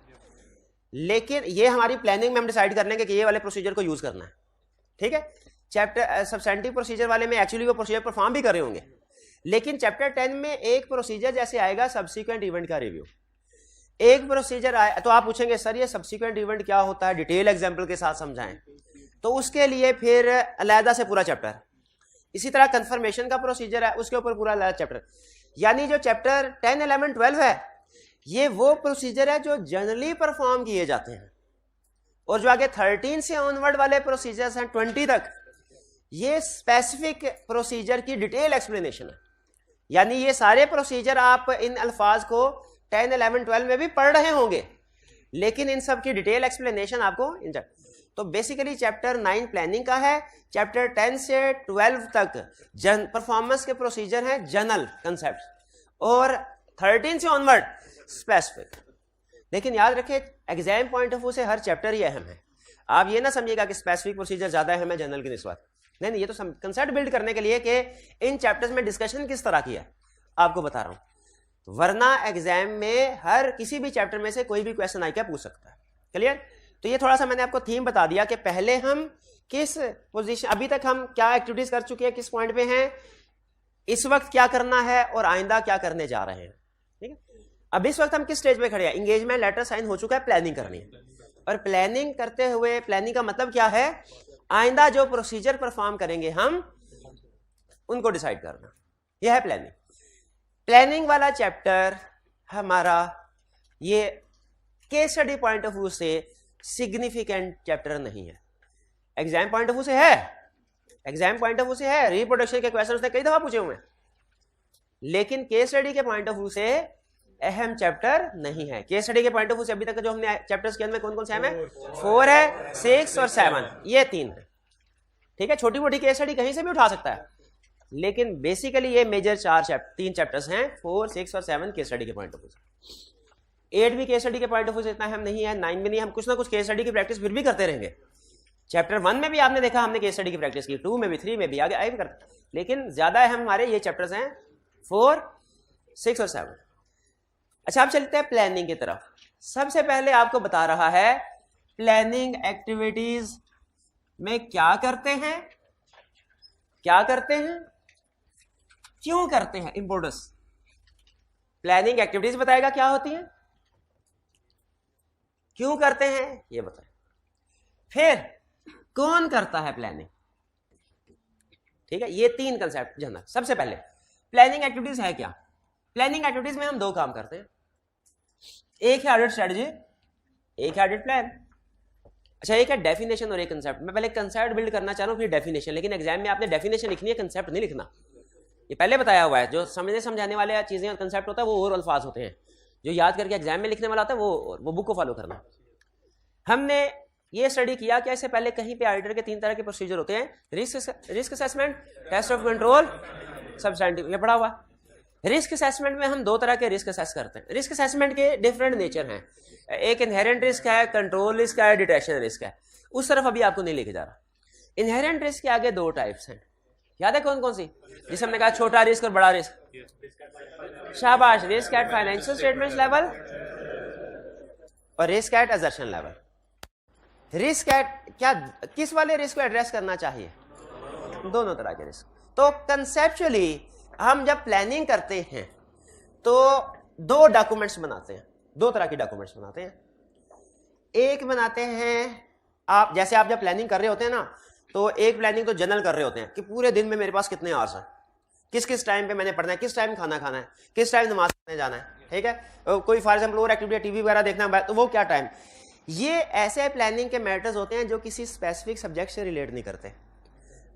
लेकिन ये हमारी प्लानिंग में हम डिसाइड कर लेंगे कि ये वाले प्रोसीजर को यूज करना है, ठीक है। चैप्टर सब्सटेंटिव प्रोसीजर वाले में एक्चुअली वो प्रोसीजर परफॉर्म भी कर रहे होंगे, लेकिन चैप्टर 10 में एक प्रोसीजर जैसे आएगा सब्सिक्वेंट इवेंट का रिव्यू, एक प्रोसीजर आए तो आप पूछेंगे सर ये सब्सिक्वेंट इवेंट क्या होता है, डिटेल एग्जांपल के साथ समझाएं, तो उसके लिए फिर अलहदा से पूरा चैप्टर। इसी तरह कंफर्मेशन का प्रोसीजर है, उसके ऊपर पूरा अलहदा चैप्टर। यानी जो चैप्टर 10, 11, 12 है, ये वो प्रोसीजर है जो जनरली परफॉर्म किए जाते हैं, और जो आगे 13 से ऑनवर्ड वाले प्रोसीजर्स हैं 20 तक, ये स्पेसिफिक प्रोसीजर की डिटेल एक्सप्लेनेशन है। यानी ये सारे प्रोसीजर आप इन अल्फाज को 10, 11, 12 में भी पढ़ रहे होंगे, लेकिन इन सब की डिटेल एक्सप्लेनेशन आपको तो बेसिकली चैप्टर 9 प्लानिंग का है, चैप्टर 10 से 12 तक परफॉर्मेंस के प्रोसीजर हैं, जनरल कंसेप्ट, और 13 से ऑनवर्ड स्पेसिफिक। लेकिन याद रखें एग्जाम पॉइंट ऑफ व्यू से हर चैप्टर ही अहम है। आप ये ना समझिएगा कि स्पेसिफिक प्रोसीजर ज्यादा अहम है जनरल की निस्बत, नहीं, ये तो कंसेप्ट बिल्ड करने के लिए कि इन चैप्टर्स में डिस्कशन किस तरह की है आपको बता रहा हूं, वरना एग्जाम में हर किसी भी चैप्टर में से कोई भी क्वेश्चन आके पूछ सकता है। क्लियर? तो ये थोड़ा सा मैंने आपको थीम बता दिया कि पहले हम किस पोजीशन, अभी तक हम क्या एक्टिविटीज कर चुके हैं, किस पॉइंट पे हैं, इस वक्त क्या करना है और आइंदा क्या करने जा रहे हैं, ठीक है। अब इस वक्त हम किस स्टेज पे खड़े हैं, एंगेजमेंट लेटर साइन हो चुका है, प्लानिंग करनी है, और प्लानिंग करते हुए, प्लानिंग का मतलब क्या है, आइंदा जो प्रोसीजर परफॉर्म करेंगे हम उनको डिसाइड करना, यह है प्लानिंग। प्लानिंग वाला चैप्टर हमारा ये case study point of view से सिग्निफिकेंट चैप्टर नहीं है, एग्जाम पॉइंट ऑफ व्यू से है, एग्जाम पॉइंट ऑफ व्यू से है, रिप्रोडक्शन के क्वेश्चन उसने कई दफा पूछे हुए हैं, लेकिन केस स्टडी के पॉइंट ऑफ व्यू से अहम चैप्टर नहीं है। केस स्टडी के पॉइंट ऑफ व्यू से अभी तक जो हमने चैप्टर्स के अंदर कौन कौन से अहम है? 4 है, 6 और 7, ये 3 है। ठीक है, छोटी मोटी केस स्टडी कहीं से भी उठा सकता है, लेकिन बेसिकली ये मेजर 3 चैप्टर्स हैं, 4, 6 और 7 केस स्टडी के पॉइंट ऑफ व्यू से। 8 भी केस स्टडी के पॉइंट ऑफ व्यू से इतना अहम नहीं है, 9 भी नहीं। हम कुछ ना कुछ केस स्टडी की प्रैक्टिस फिर भी करते रहेंगे। चैप्टर 1 में भी आपने देखा हमने केस स्टडी की प्रैक्टिस की, 2 में भी, 3 में भी, आगे भी करते, लेकिन ज्यादा अहम हमारे ये चैप्टर्स हैं 4, 6 और 7। अच्छा, अब चलते हैं प्लानिंग की तरफ। सबसे पहले आपको बता रहा है प्लानिंग एक्टिविटीज में क्या करते हैं, क्या करते हैं, क्यों करते हैं, इंपोर्टेंस। प्लानिंग एक्टिविटीज बताएगा क्या होती है, क्यों करते हैं ये बताए, फिर कौन करता है प्लानिंग। ठीक है, ये 3 कंसेप्ट जानना। सबसे पहले प्लानिंग एक्टिविटीज है क्या। प्लानिंग एक्टिविटीज में हम 2 काम करते हैं, एक है ऑडिट स्ट्रेटजी, एक है ऑडिट प्लान। अच्छा, एक है डेफिनेशन और एक कंसेप्ट। मैं पहले कंसेप्ट बिल्ड करना चाह रहा हूं, फिर डेफिनेशन, लेकिन एग्जाम में आपने डेफिनेशन लिखनी है, कंसेप्ट नहीं लिखना। ये पहले बताया हुआ है। जो समझने समझाने वाले चीजें और कंसेप्ट होता है वो और अल्फाज होते हैं, जो याद करके एग्जाम में लिखने वाला होता है वो बुक को फॉलो करना। हमने ये स्टडी किया कि इससे पहले कहीं पे ऑडिटर के 3 तरह के प्रोसीजर होते हैं, risk assessment, test of control, substantive, ये पढ़ा हुआ। रिस्क असेसमेंट में हम 2 तरह के रिस्क असेस करते हैं। रिस्क असेसमेंट के डिफरेंट नेचर हैं, एक इनहेरेंट रिस्क है, कंट्रोल रिस्क है, डिटेक्शन रिस्क है। उस तरफ अभी आपको नहीं लेके जा रहा। इनहेरेंट रिस्क के आगे 2 टाइप्स हैं, याद है कौन कौन सी? जिसे हमने कहा छोटा रिस्क और बड़ा रिस्क। शाबाश, risk at financial statements level और risk at assertion level. Risk at क्या, किस वाले रिस्क को एड्रेस करना चाहिए? दोनों तरह के रिस्क। तो कंसेप्चुअली हम जब प्लानिंग करते हैं तो 2 डॉक्यूमेंट्स बनाते हैं, 2 तरह के डॉक्यूमेंट्स बनाते हैं। एक बनाते हैं आप, जैसे आप जब प्लानिंग कर रहे होते हैं ना, तो एक प्लानिंग तो जनरल कर रहे होते हैं कि पूरे दिन में मेरे पास कितने आवर्स हैं, किस किस टाइम पे मैंने पढ़ना है, किस टाइम खाना खाना है, किस टाइम नमाज पढ़ने जाना है। ठीक है, कोई फॉर एग्जाम्पल और एक्टिविटी, टीवी वगैरह देखना है तो वो क्या टाइम। ये ऐसे प्लानिंग के मैटर्स होते हैं जो किसी स्पेसिफिक सब्जेक्ट से रिलेट नहीं करते,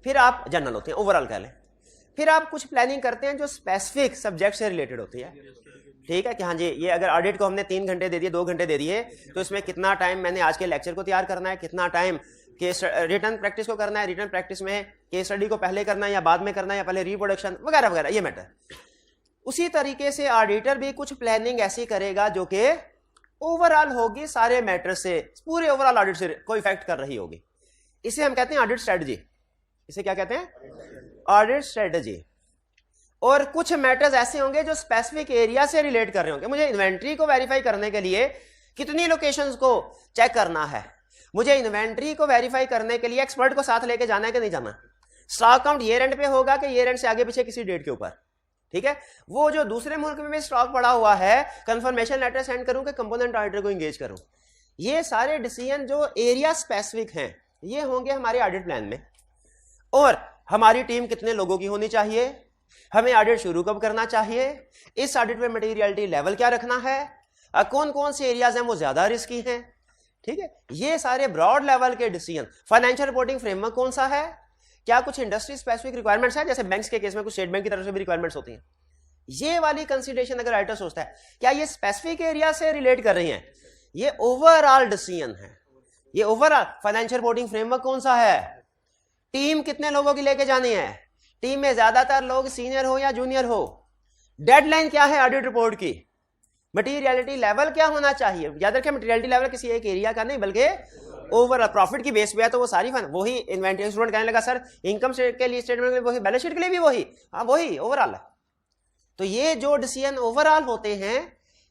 फिर आप जनरल होते हैं, ओवरऑल कह लें। फिर आप कुछ प्लानिंग करते हैं जो स्पेसिफिक सब्जेक्ट से रिलेटेड होती है। ठीक है कि हाँ जी, ये अगर ऑडिट को हमने 3 घंटे दे दिए, 2 घंटे दे दिए, तो इसमें कितना टाइम मैंने आज के लेक्चर को तैयार करना है, कितना टाइम केस रिटर्न प्रैक्टिस को करना है, रिटर्न प्रैक्टिस में केस स्टडी को पहले करना है या बाद में करना है, या पहले रिप्रोडक्शन वगैरह वगैरह, ये मैटर। उसी तरीके से ऑडिटर भी कुछ प्लानिंग ऐसी करेगा जो कि ओवरऑल होगी, सारे मैटर से, पूरे ओवरऑल ऑडिट से कोई इफेक्ट कर रही होगी। इसे हम कहते हैं ऑडिट स्ट्रेटजी। इसे क्या कहते हैं? Audit strategy. और कुछ मैटर्स ऐसे होंगे जो स्पेसिफिक एरिया से रिलेट कर रहे होंगे। मुझे इन्वेंट्री को वेरीफाई करने के लिए कितनी लोकेशंस को चेक करना है, मुझे इन्वेंट्री को वेरीफाई करने के लिए एक्सपर्ट को साथ लेके जाना है कि नहीं जाना, स्टॉक काउंट ईयर एंड पे होगा कि ईयर एंड से आगे पीछे किसी डेट के ऊपर। ठीक है, वो जो दूसरे मुल्क में स्टॉक पड़ा हुआ है, कंफर्मेशन लेटर सेंड करूं कि कंपोनेंट ऑडिटर को एंगेज करूं, ये सारे डिसीजन जो एरिया स्पेसिफिक हैं ये होंगे हमारे ऑडिट प्लान में। और हमारी टीम कितने लोगों की होनी चाहिए, हमें ऑडिट शुरू कब करना चाहिए, इस ऑडिट में मटेरियलिटी लेवल क्या रखना है, कौन कौन से एरियाज हैं वो ज्यादा रिस्की हैं। ठीक है, ये सारे ब्रॉड लेवल के डिसीजन। फाइनेंशियल रिपोर्टिंग फ्रेमवर्क कौन सा है, क्या कुछ इंडस्ट्री स्पेसिफिक रिक्वायरमेंट्स है, जैसे बैंक्स के केस में कुछ स्टेट बैंक की तरफ से भी रिक्वायरमेंट्स होती हैं। ये वाली कंसीडरेशन अगर ऑडिटर सोचता है क्या ये स्पेसिफिक एरिया से रिलेट कर रही हैं, ये ओवरऑल डिसीजन है। ये ओवरऑल फाइनेंशियल रिपोर्टिंग फ्रेमवर्क कौन सा है, टीम कितने लोगों की लेके जानी है, टीम में ज्यादातर लोग सीनियर हो या जूनियर हो, डेडलाइन क्या है ऑडिट रिपोर्ट की, मटेरियलिटी लेवल क्या होना चाहिए। याद रखें मटेरियलिटी लेवल किसी एक एरिया का नहीं बल्कि ओवरऑल प्रॉफिट की बेस पे है, तो वो सारी वही इन्वेंटरी स्टूडेंट कहने लगा सर इनकम के लिए स्टेटमेंट में वही, बैलेंस शीट के लिए भी वही, हाँ वही ओवरऑल है। तो ये जो डिसीजन ओवरऑल होते हैं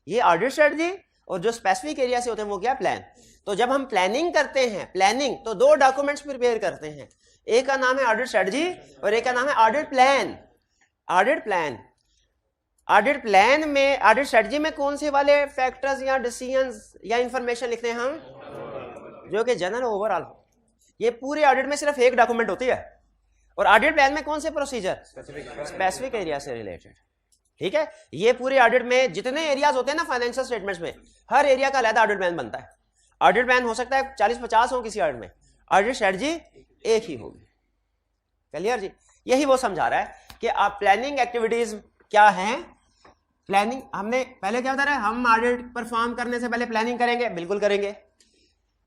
ये ऑडिट स्ट्रेटजी, और जो स्पेसिफिक एरिया से होते हैं वो क्या, प्लान। तो जब हम प्लानिंग करते हैं, प्लानिंग तो 2 डॉक्यूमेंट्स प्रिपेयर करते हैं, एक का नाम है ऑडिट स्ट्रेटजी और एक का नाम है audit plan. Audit plan, audit plan में, ऑडिट स्ट्रेटजी में कौन से वाले फैक्टर्स या डिसीजंस या इंफॉर्मेशन लिखते हैं हम, जो कि जनरल ओवरऑल। ये पूरे ऑडिट में सिर्फ एक डॉक्यूमेंट होती है। और ऑडिट प्लान में कौन से प्रोसीजर, स्पेसिफिक एरिया से रिलेटेड। ठीक है, ये पूरे ऑडिट में जितने एरियाज होते हैं ना फाइनेंशियल स्टेटमेंट्स में, हर एरिया का अलग ऑडिट प्लान बनता है। ऑडिट प्लान हो सकता है 40-50 हो किसी ऑडिट में, ऑडिट स्ट्रेटजी एक ही होगी। क्लियर जी, यही वो समझा रहा है कि आप प्लानिंग एक्टिविटीज क्या हैं, प्लानिंग हमने पहले क्या बता रहा है, हम ऑडिट परफॉर्म करने से पहले प्लानिंग करेंगे, बिल्कुल करेंगे।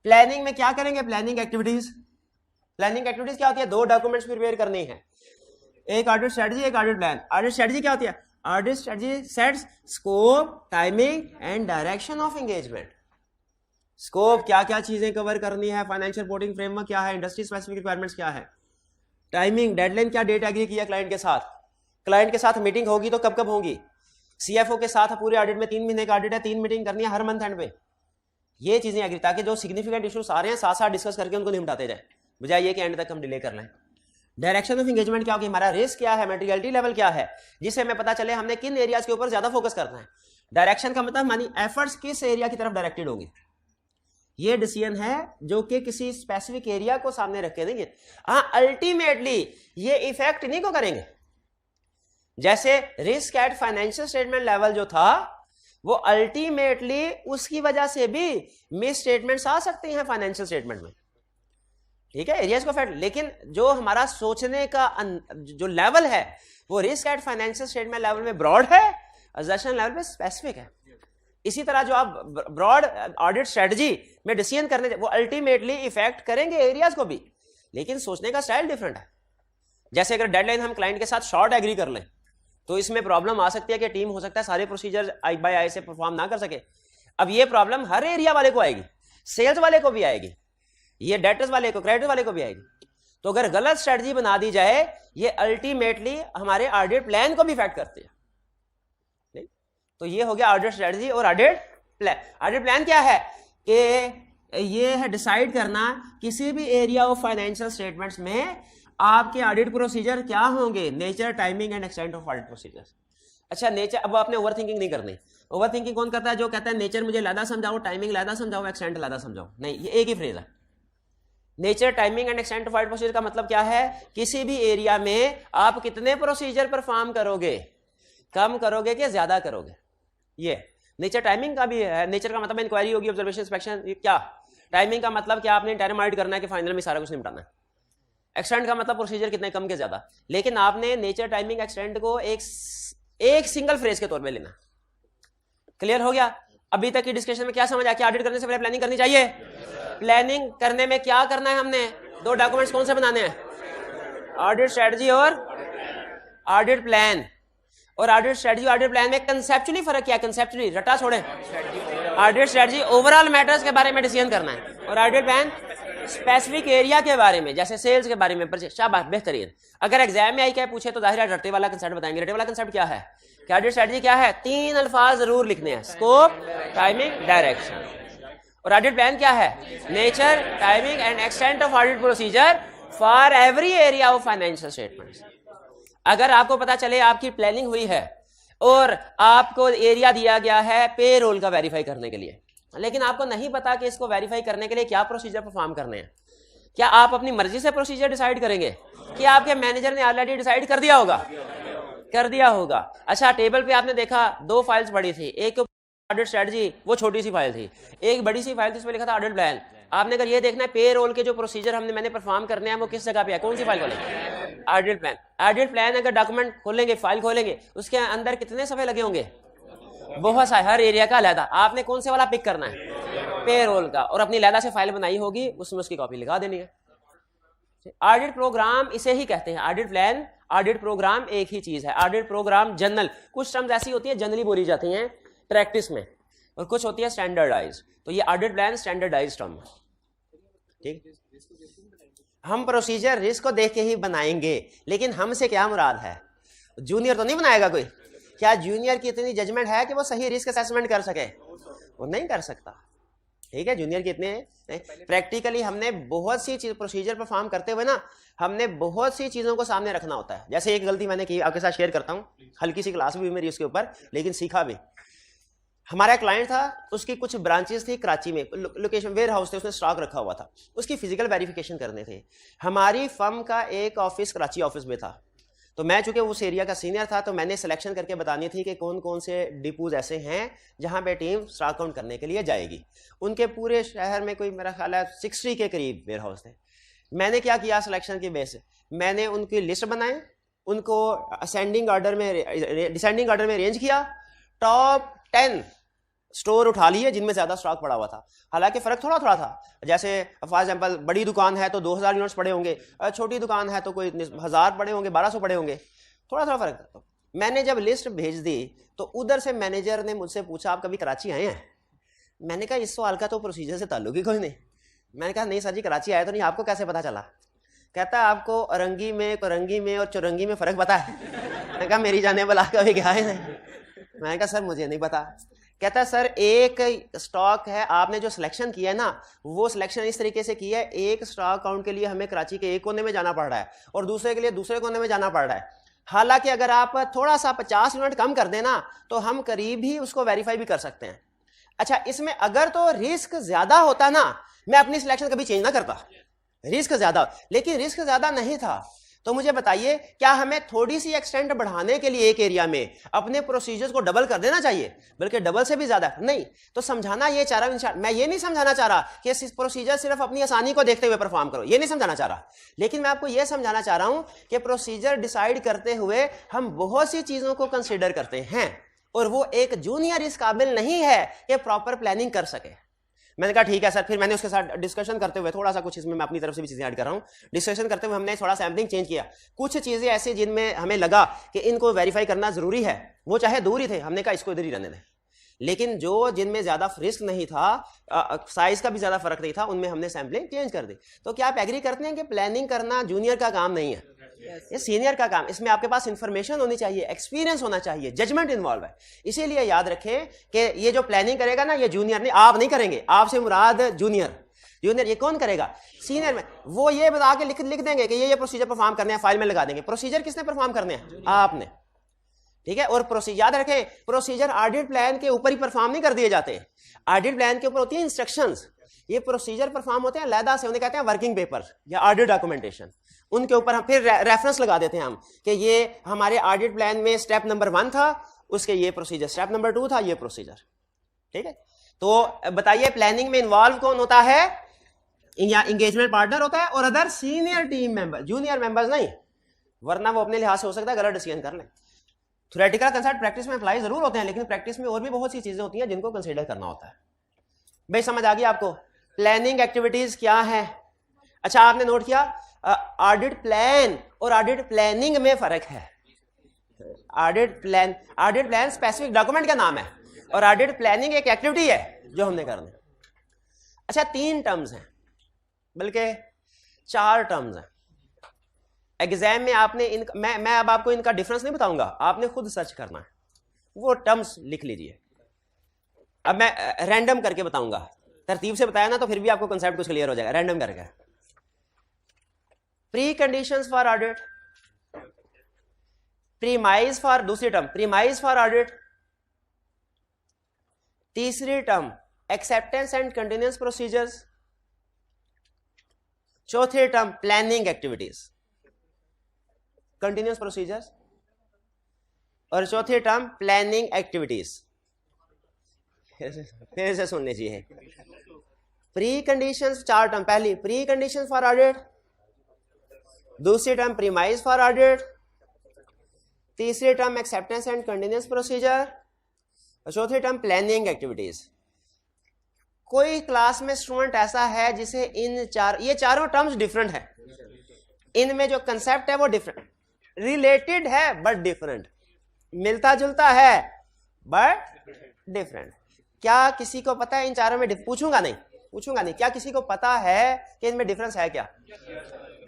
प्लानिंग में क्या करेंगे, प्लानिंग एक्टिविटीज। प्लानिंग एक्टिविटीज क्या होती है, 2 डॉक्यूमेंट्स प्रिपेयर करनी है, एक ऑडिट स्ट्रेटजी, एक ऑडिट प्लान। ऑडिट स्ट्रेटजी क्या होती है, audit strategy sets scope, timing and direction of engagement. Scope क्या क्या चीजें कवर करनी है, फाइनेंशियल रिपोर्टिंग फ्रेमवर्क क्या है, इंडस्ट्री स्पेसिफिक रिक्वायरमेंट्स क्या है, टाइमिंग, डेडलाइन, क्या डेट एग्री किया क्लाइंट के साथ, क्लाइंट के साथ मीटिंग होगी तो कब कब होगी, सीएफओ के साथ पूरे ऑडिट में 3 महीने का ऑडिट है, 3 मीटिंग करनी है हर मंथ एंड पे। ये चीजें एग्री, ताकि जो सिग्निफिकेंट इश्यूज आ रहे हैं साथ साथ डिस्कस करके उनको निपटाते जाए, बजाय ये कि एंड तक हम डिले कर लें। डायरेक्शन ऑफ एंगेजमेंट क्या होगी, हमारा रिस्क क्या है, मटेरियलिटी लेवल क्या है, जिससे हमें पता चले हमने किन एरियाज के ऊपर ज्यादा फोकस करना है। डायरेक्शन का मतलब हमारी एफर्ट्स किस एरिया की तरफ डायरेक्टेड होंगी। ये डिसीजन है जो कि किसी स्पेसिफिक एरिया को सामने रख के देंगे। हाँ, अल्टीमेटली ये इफेक्ट नहीं को करेंगे। जैसे risk at financial statement level जो था, वो अल्टीमेटली उसकी वजह से भी मिस स्टेटमेंट्स आ सकती हैं फाइनेंशियल स्टेटमेंट में, ठीक है, एरियाज को इफेक्ट। लेकिन जो हमारा सोचने का जो लेवल है वो risk at financial statement level में ब्रॉड है, एग्जर्शन लेवल पे स्पेसिफिक है। इसी तरह जो आप ब्रॉड ऑडिट स्ट्रेटजी में डिसीजन करने, वो अल्टीमेटली इफेक्ट करेंगे एरियाज को भी, लेकिन सोचने का स्टाइल डिफरेंट है। जैसे अगर डेडलाइन हम क्लाइंट के साथ शॉर्ट एग्री कर लें तो इसमें प्रॉब्लम आ सकती है कि टीम हो सकता है सारे प्रोसीजर आई बाय आई से परफॉर्म ना कर सके। अब ये प्रॉब्लम हर एरिया वाले को आएगी, सेल्स वाले को भी आएगी, ये डेटर्स वाले को, क्रेडिट वाले को भी आएगी। तो अगर गलत स्ट्रेटजी बना दी जाए, ये अल्टीमेटली हमारे ऑडिट प्लान को भी इफेक्ट करती है। तो ये हो गया ऑडिट स्ट्रेटजी और ऑडिट प्लान। ऑडिट प्लान क्या है कि ये है डिसाइड करना किसी भी एरिया ऑफ फाइनेंशियल स्टेटमेंट्स में आपके ऑडिट प्रोसीजर क्या होंगे, nature, timing and extent of audit procedures. अच्छा, नेचर, अब आपने ओवरथिंकिंग नहीं करनी। ओवरथिंकिंग कौन करता है, जो कहता है नेचर मुझे लादा समझाओ, टाइमिंग लादा समझाओ, एक्सटेंट लादा समझाओ। नहीं, ये एक ही फ्रेज है। Nature, timing and extent of audit procedure का मतलब क्या है, किसी भी एरिया में आप कितने प्रोसीजर परफॉर्म करोगे, कम करोगे कि ज्यादा करोगे। ये नेचर, टाइमिंग का भी है। नेचर का मतलब इंक्वायरी होगी, ऑब्जर्वेशन, इंस्पेक्शन, क्या। टाइमिंग का मतलब क्या, आपने इंटरम ऑडिट करना है कि फाइनल में सारा कुछ निपटाना है। एक्सटेंट का मतलब प्रोसीजर कितने कम के ज्यादा। लेकिन आपने नेचर, टाइमिंग, एक्सटेंट को एक सिंगल फ्रेज के तौर पे लेना। क्लियर हो गया। अभी तक की डिस्कशन में क्या समझ आया कि ऑडिट करने से पहले प्लानिंग करनी चाहिए। प्लानिंग करने में क्या करना है, हमने 2 डॉक्यूमेंट्स कौन से बनाने हैं, ऑडिट स्ट्रेटजी और ऑडिट प्लान। और ऑडिट स्ट्रेटजी, ऑडिट प्लान में कंसेप्चुअली फर्क क्या है, कंसेप्चुअली रटा छोड़े। ऑडिट स्ट्रेटजी ओवरऑल मैटर्स के बारे में डिसीजन करना है, और ऑडिट प्लान स्पेसिफिक एरिया के बारे में, जैसे सेल्स के बारे में। शाबाश, बेहतरीन। अगर एग्जाम में आई क्या पूछे तो जाहिर है रटे वाला कंसेप्ट बताएंगे। रटे वाला कंसेप्ट क्या है, क्या ऑडिट स्ट्रेटजी क्या है, 3 अल्फाज जरूर लिखने हैं, स्कोप, टाइमिंग, डायरेक्शन। और ऑडिट प्लान क्या है, nature, timing and extent of audit procedure for every area of financial statements. अगर आपको पता चले आपकी प्लानिंग हुई है और आपको एरिया दिया गया है पे रोल का वेरीफाई करने के लिए, लेकिन आपको नहीं पता कि इसको वेरीफाई करने के लिए क्या प्रोसीजर परफॉर्म करने हैं, क्या आप अपनी मर्जी से प्रोसीजर डिसाइड करेंगे कि आपके मैनेजर ने ऑलरेडी डिसाइड कर दिया होगा, कर दिया होगा। अच्छा, टेबल पे आपने देखा 2 फाइल्स पड़ी थी, एक ऑडिट स्ट्रेटजी, वो छोटी सी फाइल थी, एक बड़ी सी फाइल थी, उसमें लिखा था ऑडिट प्लान। आपने अगर ये देखना है पे रोल के जो प्रोसीजर मैंने परफॉर्म करने हैं वो किस जगह पे है, कौन सी फाइल खोलेंगे, ऑडिट प्लान। ऑडिट प्लान अगर डॉक्यूमेंट खोलेंगे, फाइल खोलेंगे, उसके अंदर कितने सफ़े लगे होंगे, बहुत सारे, हर एरिया का अलहदा। आपने कौन से वाला पिक करना है, पे रोल का, और अपनी अलहदा से फाइल बनाई होगी, उसमें उसकी कॉपी लिखा देनी है। ऑडिट प्रोग्राम इसे ही कहते हैं, ऑडिट प्लान, ऑडिट प्रोग्राम एक ही चीज है। ऑडिट प्रोग्राम जनरल, कुछ टर्म्स ऐसी होती है जनरली बोली जाती हैं प्रैक्टिस में, और कुछ होती है स्टैंडर्डाइज। तो ये ऑडिट प्लान स्टैंडर्डाइज टर्म है, ठीक। हम प्रोसीजर रिस्क को देख के ही बनाएंगे, लेकिन हमसे क्या मुराद है, जूनियर तो नहीं बनाएगा कोई। क्या जूनियर की इतनी जजमेंट है कि वो सही रिस्क असेसमेंट कर सके, वो नहीं कर सकता, ठीक है। जूनियर की इतने प्रैक्टिकली हमने बहुत सी चीज प्रोसीजर परफॉर्म करते हुए ना, हमने बहुत सी चीजों को सामने रखना होता है। जैसे एक गलती मैंने की, आपके साथ शेयर करता हूँ, हल्की सी क्लास भी मेरी उसके ऊपर, लेकिन सीखा भी। हमारा क्लाइंट था, उसकी कुछ ब्रांचेस थी कराची में, लोकेशन वेयर हाउस थे, उसने स्टॉक रखा हुआ था, उसकी फिजिकल वेरिफिकेशन करने थे। हमारी फर्म का एक ऑफिस कराची ऑफिस में था, तो मैं चूंकि उस एरिया का सीनियर था, तो मैंने सिलेक्शन करके बतानी थी कि कौन कौन से डिपोज ऐसे हैं जहां पे टीम स्टॉक काउंट करने के लिए जाएगी। उनके पूरे शहर में कोई मेरा ख्याल है 60 के करीब वेयर हाउस थे। मैंने क्या किया, सिलेक्शन की बेस, मैंने उनकी लिस्ट बनाए, उनको असेंडिंग ऑर्डर में, डिसेंडिंग ऑर्डर में अरेंज किया, टॉप 10 स्टोर उठा लिए जिनमें ज्यादा स्टॉक पड़ा हुआ था। हालांकि फर्क थोड़ा थोड़ा था, जैसे फॉर एग्जांपल बड़ी दुकान है तो 2000 यूनिट्स पड़े होंगे, छोटी दुकान है तो कोई 1000 पड़े होंगे, 1200 पड़े होंगे, थोड़ा थोड़ा फर्क था। मैंने जब लिस्ट भेज दी तो उधर से मैनेजर ने मुझसे पूछा आप कभी कराची आए हैं? मैंने कहा इस सवाल का तो प्रोसीजर से ताल्लुक ही कोई नहीं। मैंने कहा नहीं सर जी कराची आए तो नहीं, आपको कैसे पता चला? कहता आपको औरंगी में, कोरंगी में और चौरंगी में फर्क पता है? मैंने कहा मेरी जाने वाला कभी गया है नहीं। मैंने कहा सर मुझे नहीं पता। कहता सर एक स्टॉक है, आपने जो सिलेक्शन किया है ना वो सिलेक्शन इस तरीके से किया है, एक स्टॉक अकाउंट के लिए हमें कराची के एक कोने में जाना पड़ रहा है और दूसरे के लिए दूसरे कोने में जाना पड़ रहा है। हालांकि अगर आप थोड़ा सा 50 यूनिट कम कर देना तो हम करीब ही उसको वेरीफाई भी कर सकते हैं। अच्छा, इसमें अगर तो रिस्क ज्यादा होता ना, मैं अपनी सिलेक्शन कभी चेंज ना करता, रिस्क ज्यादा, लेकिन रिस्क ज्यादा नहीं था। तो मुझे बताइए क्या हमें थोड़ी सी एक्सटेंट बढ़ाने के लिए एक एरिया में अपने प्रोसीजर्स को डबल कर देना चाहिए, बल्कि डबल से भी ज्यादा नहीं? तो समझाना ये चाह रहा हूं, मैं ये नहीं समझाना चाह रहा कि इस प्रोसीजर सिर्फ अपनी आसानी को देखते हुए परफॉर्म करो, ये नहीं समझाना चाह रहा, लेकिन मैं आपको ये समझाना चाह रहा हूं कि प्रोसीजर डिसाइड करते हुए हम बहुत सी चीजों को कंसिडर करते हैं और वो एक जूनियर इस काबिल नहीं है कि प्रॉपर प्लानिंग कर सके। मैंने कहा ठीक है सर। फिर मैंने उसके साथ डिस्कशन करते हुए थोड़ा सा कुछ इसमें मैं अपनी तरफ से भी चीजें ऐड कर रहा हूँ। डिस्कशन करते हुए हमने थोड़ा सैम्पलिंग चेंज किया, कुछ चीजें ऐसी जिनमें हमें लगा कि इनको वेरीफाई करना जरूरी है, वो चाहे दूर ही थे, हमने कहा इसको इधर ही रहने दें। लेकिन जो जिनमें ज्यादा रिस्क नहीं था, साइज का भी ज्यादा फर्क नहीं था, उनमें हमने सैम्पलिंग चेंज कर दी। तो क्या आप एग्री करते हैं कि प्लानिंग करना जूनियर का काम नहीं है, ये सीनियर का काम? इसमें आपके पास इंफॉर्मेशन होनी चाहिए, एक्सपीरियंस होना चाहिए, जजमेंट इन्वॉल्व है। इसीलिए याद रखें कि ये जो प्लानिंग करेगा ना ये जूनियर नहीं, आप नहीं करेंगे, आपसे मुराद जूनियर। जूनियर ये कौन करेगा? सीनियर में वो ये बता के लिख देंगे कि ये प्रोसीजर परफॉर्म करने हैं, फाइल में लगा देंगे। प्रोसीजर किसने परफॉर्म करने हैं? आपने, ठीक है। और प्रोसीजर याद रखें, प्रोसीजर ऑडिट प्लान के ऊपर ही परफॉर्म नहीं कर दिए जाते, ऑडिट प्लान के ऊपर होती है इंस्ट्रक्शंस। ये प्रोसीजर परफॉर्म होते हैं अलहदा से, उन्हें कहते हैं वर्किंग पेपर या ऑडिट डॉक्यूमेंटेशन। उनके ऊपर हम फिर रेफरेंस लगा देते हैं हम कि ये हमारे ऑडिट प्लान में स्टेप नंबर 1 था, उसके ये प्रोसीजर, स्टेप नंबर 2 था, ये प्रोसीजर, ठीक है। तो बताइए प्लानिंग में इन्वॉल्व कौन होता है? या एंगेजमेंट पार्टनर होता है और other senior team member, junior members नहीं, वरना वो अपने लिहाज से हो सकता है गलत डिसीजन कर लें। थ्योरेटिकल कंसेप्ट प्रैक्टिस में अप्लाई जरूर होते हैं, लेकिन प्रैक्टिस में और भी बहुत सी चीजें होती हैं जिनको कंसीडर करना होता है। भाई समझ आ गई आपको प्लानिंग एक्टिविटीज क्या है? अच्छा, आपने नोट किया ऑडिट प्लान और ऑडिट प्लानिंग में फर्क है। ऑडिट प्लान स्पेसिफिक डॉक्यूमेंट का नाम है और ऑडिट प्लानिंग एक एक्टिविटी है जो हमने करनी। अच्छा, 3 टर्म्स हैं, बल्कि 4 टर्म्स हैं। एग्जाम में आपने मैं अब आपको इनका डिफरेंस नहीं बताऊंगा, आपने खुद सर्च करना है, वो टर्म्स लिख लीजिए। अब मैं रैंडम करके बताऊंगा, तरतीब से बताया ना तो फिर भी आपको कंसेप्ट कुछ क्लियर हो जाएगा। रैंडम करके preconditions for audit, premise for, दूसरी टर्म प्रीमाइज फॉर ऑडिट, तीसरी term acceptance and continuous procedures, चौथी term planning activities, continuous procedures, और चौथी टर्म प्लानिंग एक्टिविटीज। फिर से सुन लीजिए, प्री कंडीशंस 4 टर्म, पहली प्री कंडीशंस फॉर ऑडिट, दूसरी टर्म प्रीमाइज फॉर ऑडिट, तीसरी term acceptance and continuous procedure, और चौथी टर्म प्लानिंग एक्टिविटीज। कोई क्लास में स्टूडेंट ऐसा है जिसे ये चारों टर्म्स डिफरेंट है, इनमें जो कंसेप्ट है वो डिफरेंट, रिलेटेड है बट डिफरेंट, मिलता जुलता है बट डिफरेंट। क्या किसी को पता है इन चारों में? पूछूंगा नहीं, क्या किसी को पता है कि इनमें डिफरेंस है? क्या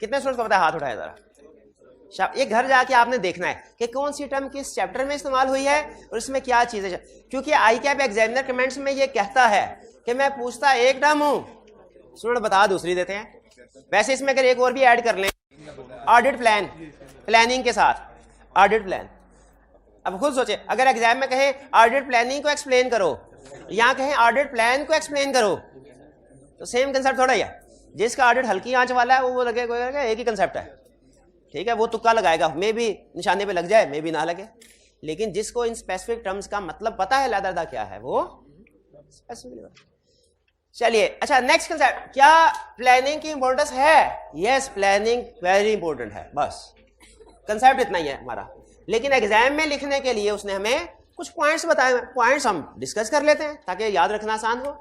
कितने स्टूडेंट्स को पता है? हाथ उठाए जरा। ये घर जाके आपने देखना है कि कौन सी टर्म किस चैप्टर में इस्तेमाल हुई है और इसमें क्या चीजें, क्योंकि आई कैप एग्जामिनर कमेंट्स में ये कहता है कि मैं पूछता एक टर्म हूं, स्टूडेंट बता दूसरी देते हैं। वैसे इसमें अगर एक और भी ऐड कर लें, ऑडिट प्लान, प्लानिंग के साथ ऑडिट प्लान। अब खुद सोचे, अगर एग्जाम में कहें ऑडिट प्लानिंग को एक्सप्लेन करो, यहां कहें ऑडिट प्लान को एक्सप्लेन करो, तो सेम कंसेप्ट थोड़ा ही है। जिसका ऑडिट हल्की आंच वाला है वो लगेगा एक ही कंसेप्ट है, ठीक है, वो तुक्का लगाएगा, मे भी निशाने पे लग जाए, मे भी ना लगे। लेकिन जिसको इन स्पेसिफिक टर्म्स का मतलब पता है लहदा क्या है, वो स्पेसिफिक। चलिए, अच्छा नेक्स्ट कंसेप्ट, क्या प्लानिंग की इंपॉर्टेंस है? यस, प्लानिंग वेरी इंपॉर्टेंट है, बस कंसेप्ट इतना ही है हमारा। लेकिन एग्जाम में लिखने के लिए उसने हमें कुछ पॉइंट्स बताए, पॉइंट्स हम डिस्कस कर लेते हैं ताकि याद रखना आसान हो।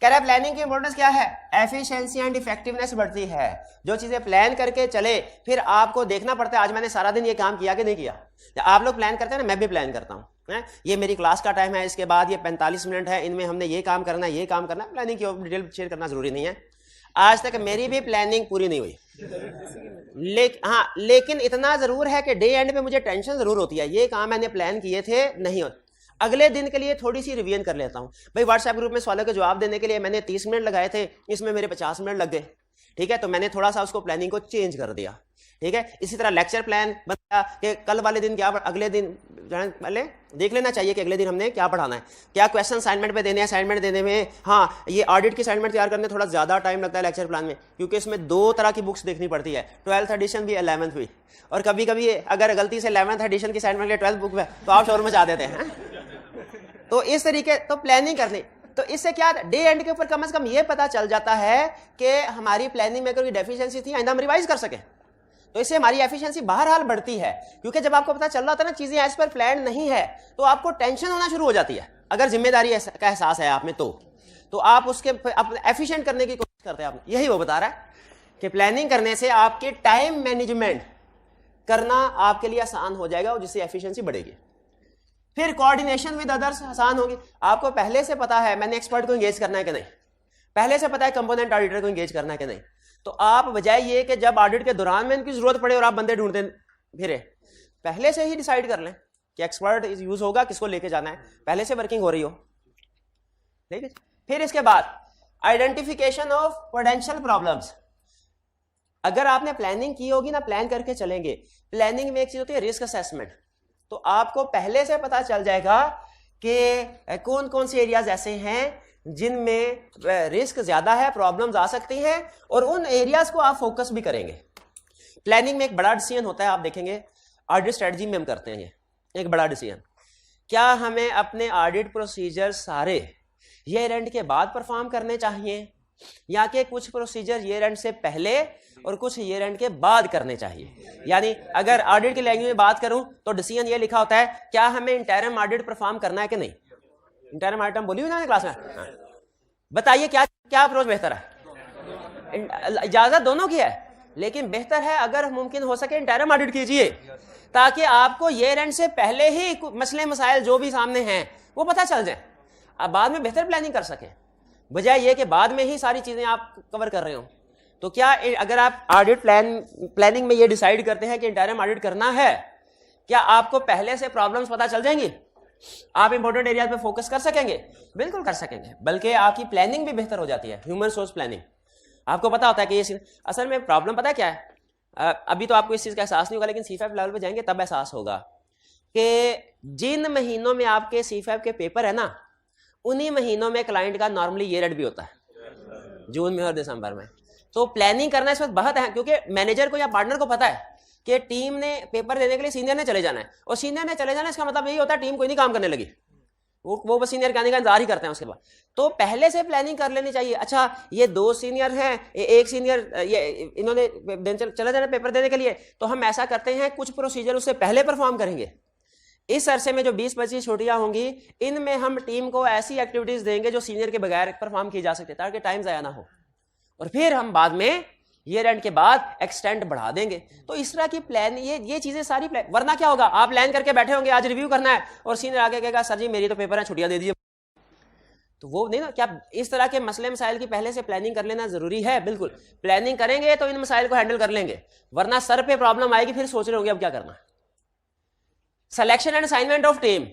कह रहा है प्लानिंग की इंपॉर्टेंस क्या है? एफिशिएंसी एंड इफेक्टिवनेस बढ़ती है। जो चीजें प्लान करके चले, फिर आपको देखना पड़ता है आज मैंने सारा दिन ये काम किया कि नहीं किया। आप लोग प्लान करते हैं ना, मैं भी प्लान करता हूँ, ये मेरी क्लास का टाइम है, इसके बाद ये 45 मिनट है, इनमें हमने ये काम करना है, ये काम करना है। प्लानिंग की डिटेल शेयर करना जरूरी नहीं है। आज तक मेरी भी प्लानिंग पूरी नहीं हुई, लेकिन इतना जरूर है कि डे एंड पे मुझे टेंशन जरूर होती है, ये काम मैंने प्लान किए थे नहीं होते। अगले दिन के लिए थोड़ी सी रिवीजन कर लेता हूं। भाई व्हाट्सएप ग्रुप में सवालों के जवाब देने के लिए मैंने 30 मिनट लगाए थे, इसमें मेरे 50 मिनट लग गए, ठीक है, तो मैंने थोड़ा सा उसको प्लानिंग को चेंज कर दिया, ठीक है। इसी तरह लेक्चर प्लान बताया कि कल वाले दिन क्या, अगले दिन पहले देख लेना चाहिए कि अगले दिन हमने क्या पढ़ाना है, क्या क्वेश्चन असाइनमेंट पे देने हैं। असाइनमेंट देने में, हाँ, ये ऑडिट की असाइनमेंट तैयार करने में थोड़ा ज्यादा टाइम लगता है लेक्चर प्लान में, क्योंकि इसमें 2 तरह की बुक्स देखनी पड़ती है, 12th एडिशन भी 11th भी, और कभी कभी अगर गलती से 11th एडिशन की असाइनमेंट 12th बुक है तो आप शोर मचा देते हैं। तो इस तरीके तो प्लानिंग करनी, तो इससे क्या डे एंड के ऊपर कम से कम ये पता चल जाता है कि हमारी प्लानिंग में कोई डेफिशिएंसी थी, आइंदा हम रिवाइज कर सके, तो इससे हमारी एफिशिएंसी बहरहाल बढ़ती है। क्योंकि जब आपको पता चल रहा होता है ना चीजें एज पर प्लान नहीं है, तो आपको टेंशन होना शुरू हो जाती है। अगर जिम्मेदारी का एहसास है आप में, तो आप उसके एफिशिएंट करने की कोशिश करते हैं। यही वो बता रहा है कि प्लानिंग करने से आपके टाइम मैनेजमेंट करना आपके लिए आसान हो जाएगा और जिससे एफिशिएंसी बढ़ेगी। फिर कोऑर्डिनेशन विद अदर्स आसान होगी। आपको पहले से पता है मैंने एक्सपर्ट को एंगेज करना है कि नहीं, पहले से पता है कंपोनेंट ऑडिटर को एंगेज करना है कि नहीं, तो आप बजाय ये कि जब ऑडिट के दौरान में इनकी जरूरत पड़े और आप बंदे ढूंढते फिरे, पहले से ही डिसाइड कर लें कि एक्सपर्ट यूज होगा, किसको लेके जाना है, पहले से वर्किंग हो रही हो, ठीक है। फिर इसके बाद आइडेंटिफिकेशन ऑफ पोटेंशियल प्रॉब्लम्स। अगर आपने प्लानिंग की होगी ना, प्लान करके चलेंगे, प्लानिंग में एक चीज होती है रिस्क असेसमेंट, तो आपको पहले से पता चल जाएगा कि कौन कौन से एरियाज ऐसे हैं जिनमें रिस्क ज्यादा है, प्रॉब्लम्स आ सकती हैं, और उन एरियाज को आप फोकस भी करेंगे। प्लानिंग में एक बड़ा डिसीजन होता है, आप देखेंगे ऑडिट स्ट्रेटजी में हम करते हैं ये एक बड़ा डिसीजन, क्या हमें अपने ऑडिट प्रोसीजर सारे ईयर एंड के बाद परफॉर्म करने चाहिए या कि कुछ प्रोसीजर ईयर एंड से पहले और कुछ ईयर एंड के बाद करने चाहिए। यानी अगर ऑडिट की लैंग्वेज में बात करूं तो डिसीजन ये लिखा होता है, क्या हमें इंटरिम ऑडिट परफॉर्म करना है कि नहीं। इंटरिम ऑडिट हम बोली हुई ना क्लास में, बताइए क्या क्या अप्रोच बेहतर है। इजाजत दोनों की है, लेकिन बेहतर है अगर मुमकिन हो सके इंटरिम ऑडिट कीजिए, ताकि आपको ईयर एंड से पहले ही मसले मसाइल जो भी सामने हैं वो पता चल जाए, आप बाद में बेहतर प्लानिंग कर सकें, बजाय ये कि बाद में ही सारी चीजें आप कवर कर रहे हो। तो क्या अगर आप ऑडिट प्लानिंग में ये डिसाइड करते हैं कि इंटरिम ऑडिट करना है, क्या आपको पहले से प्रॉब्लम्स पता चल जाएंगी, आप इंपॉर्टेंट एरिया पे फोकस कर सकेंगे? बिल्कुल कर सकेंगे, बल्कि आपकी प्लानिंग भी बेहतर हो जाती है। ह्यूमन सोर्स प्लानिंग, आपको पता होता है कि ये असल में प्रॉब्लम पता है क्या है, अभी तो आपको इस चीज का एहसास नहीं होगा, लेकिन C5 लेवल पे जाएंगे तब एहसास होगा कि जिन महीनों में आपके C5 के पेपर है ना, उन्हीं महीनों में क्लाइंट का नॉर्मली ईयर एंड भी होता है, जून में और दिसंबर में। तो प्लानिंग करना इस वक्त बहुत है, क्योंकि मैनेजर को या पार्टनर को पता है कि टीम ने पेपर देने के लिए सीनियर ने चले जाना है, और सीनियर ने चले जाना है इसका मतलब यही होता है टीम कोई नहीं काम करने लगी, वो बस सीनियर के आने का इंतजार ही करते हैं उसके बाद। तो पहले से प्लानिंग कर लेनी चाहिए। अच्छा, ये 2 सीनियर हैं, एक सीनियर ये इन्होंने चले जाना पेपर देने के लिए, तो हम ऐसा करते हैं कुछ प्रोसीजर उससे पहले परफॉर्म करेंगे। इस अरसे में जो 20-25 छुट्टियां होंगी, इनमें हम टीम को ऐसी एक्टिविटीज देंगे जो सीनियर के बगैर परफॉर्म की जा सकती है, ताकि टाइम ज़ाया ना हो, और फिर हम बाद में ईयर एंड के बाद एक्सटेंड बढ़ा देंगे। तो इस तरह की प्लान, ये चीजें सारी प्लान, वरना क्या होगा, आप प्लान करके बैठे होंगे आज रिव्यू करना है, और सीनियर आगे कहेगा सर जी मेरी तो पेपर है, छुट्टियां दे दीजिए, तो वो नहीं ना। क्या इस तरह के मसले मसाइल की पहले से प्लानिंग कर लेना जरूरी है? बिल्कुल, प्लानिंग करेंगे तो इन मसाइल को हैंडल कर लेंगे, वरना सर पे प्रॉब्लम आएगी, फिर सोच रहे होंगे अब क्या करना। Selection and assignment of team,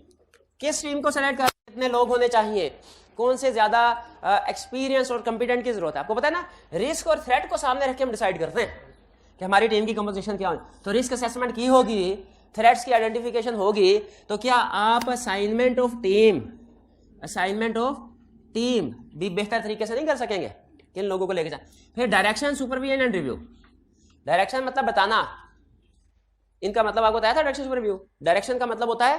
किस टीम को सेलेक्ट कर, कितने लोग होने चाहिए, कौन से ज्यादा एक्सपीरियंस और कॉम्पिटेंट की जरूरत है। आपको पता है ना, रिस्क और थ्रेट को सामने रख के हम डिसाइड करते हैं कि हमारी टीम की कंपोजिशन क्या हो। तो रिस्क असेसमेंट की होगी, थ्रेट्स की आइडेंटिफिकेशन होगी, तो क्या आप असाइनमेंट ऑफ टीम भी बेहतर तरीके से नहीं कर सकेंगे, किन लोगों को लेके जाए। फिर direction, supervision and review. Direction मतलब बताना, इनका मतलब आपको बताया था डायरेक्शन सुपरव्यू। डायरेक्शन का मतलब होता है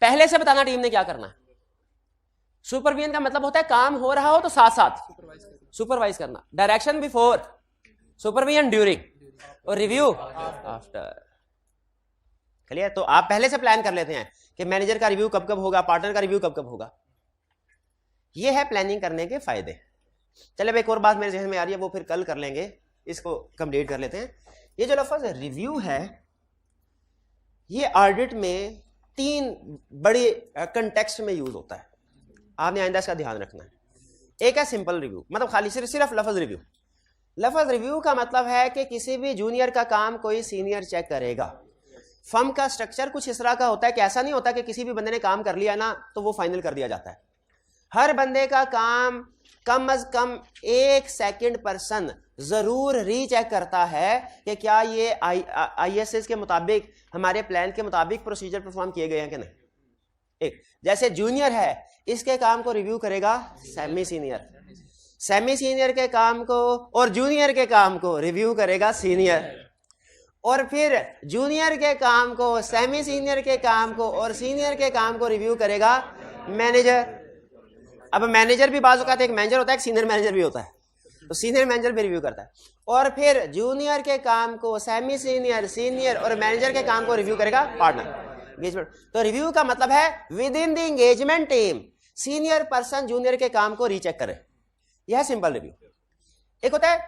पहले से बताना टीम ने क्या करना है। सुपरविजन का मतलब होता है काम हो रहा हो तो साथ साथ सुपरवाइज करना। डायरेक्शन बिफोर, सुपरविजन ड्यूरिंग, और रिव्यू आफ्टर। क्लियर? तो आप पहले से प्लान कर लेते हैं कि मैनेजर का रिव्यू कब कब होगा, पार्टनर का रिव्यू कब कब होगा। ये है प्लानिंग करने के फायदे। चले भाई, एक और बात मेरे जहन में आ रही है, वो फिर कल कर लेंगे, इसको कंप्लीट कर लेते हैं। ये जो लफ्ज रिव्यू है, ये ऑडिट में 3 बड़े कंटेक्स्ट में यूज होता है, आपने आइंदा इसका ध्यान रखना है। एक है सिंपल रिव्यू, मतलब खाली सिर्फ लफ्ज रिव्यू। लफ्ज रिव्यू का मतलब है कि किसी भी जूनियर का काम कोई सीनियर चेक करेगा। फर्म का स्ट्रक्चर कुछ इस तरह का होता है कि ऐसा नहीं होता कि किसी भी बंदे ने काम कर लिया ना तो वो फाइनल कर दिया जाता है। हर बंदे का काम कम अज कम 1 सेकंड पर्सन जरूर रीचेक करता है कि क्या ये ISS के मुताबिक, हमारे प्लान के मुताबिक प्रोसीजर परफॉर्म किए गए हैं कि नहीं। एक जैसे जूनियर है, इसके काम को रिव्यू करेगा सेमी सीनियर, सेमी सीनियर के काम को और जूनियर के काम को रिव्यू करेगा सीनियर, और फिर जूनियर के काम को, सेमी सीनियर के काम को और सीनियर के काम को रिव्यू करेगा मैनेजर। अब मैनेजर भी बाज़ औक़ात एक मैनेजर होता है, एक सीनियर मैनेजर भी होता है, तो सीनियर मैनेजर भी रिव्यू करता है। और फिर जूनियर के काम को सेमी सीनियर, सीनियर और मैनेजर के काम को रिव्यू करेगा पार्टनर। एंगेजमेंट, तो रिव्यू का मतलब है with in the engagement team senior person junior के काम को रीचेक करे, यह है सिंपल रिव्यू। एक होता है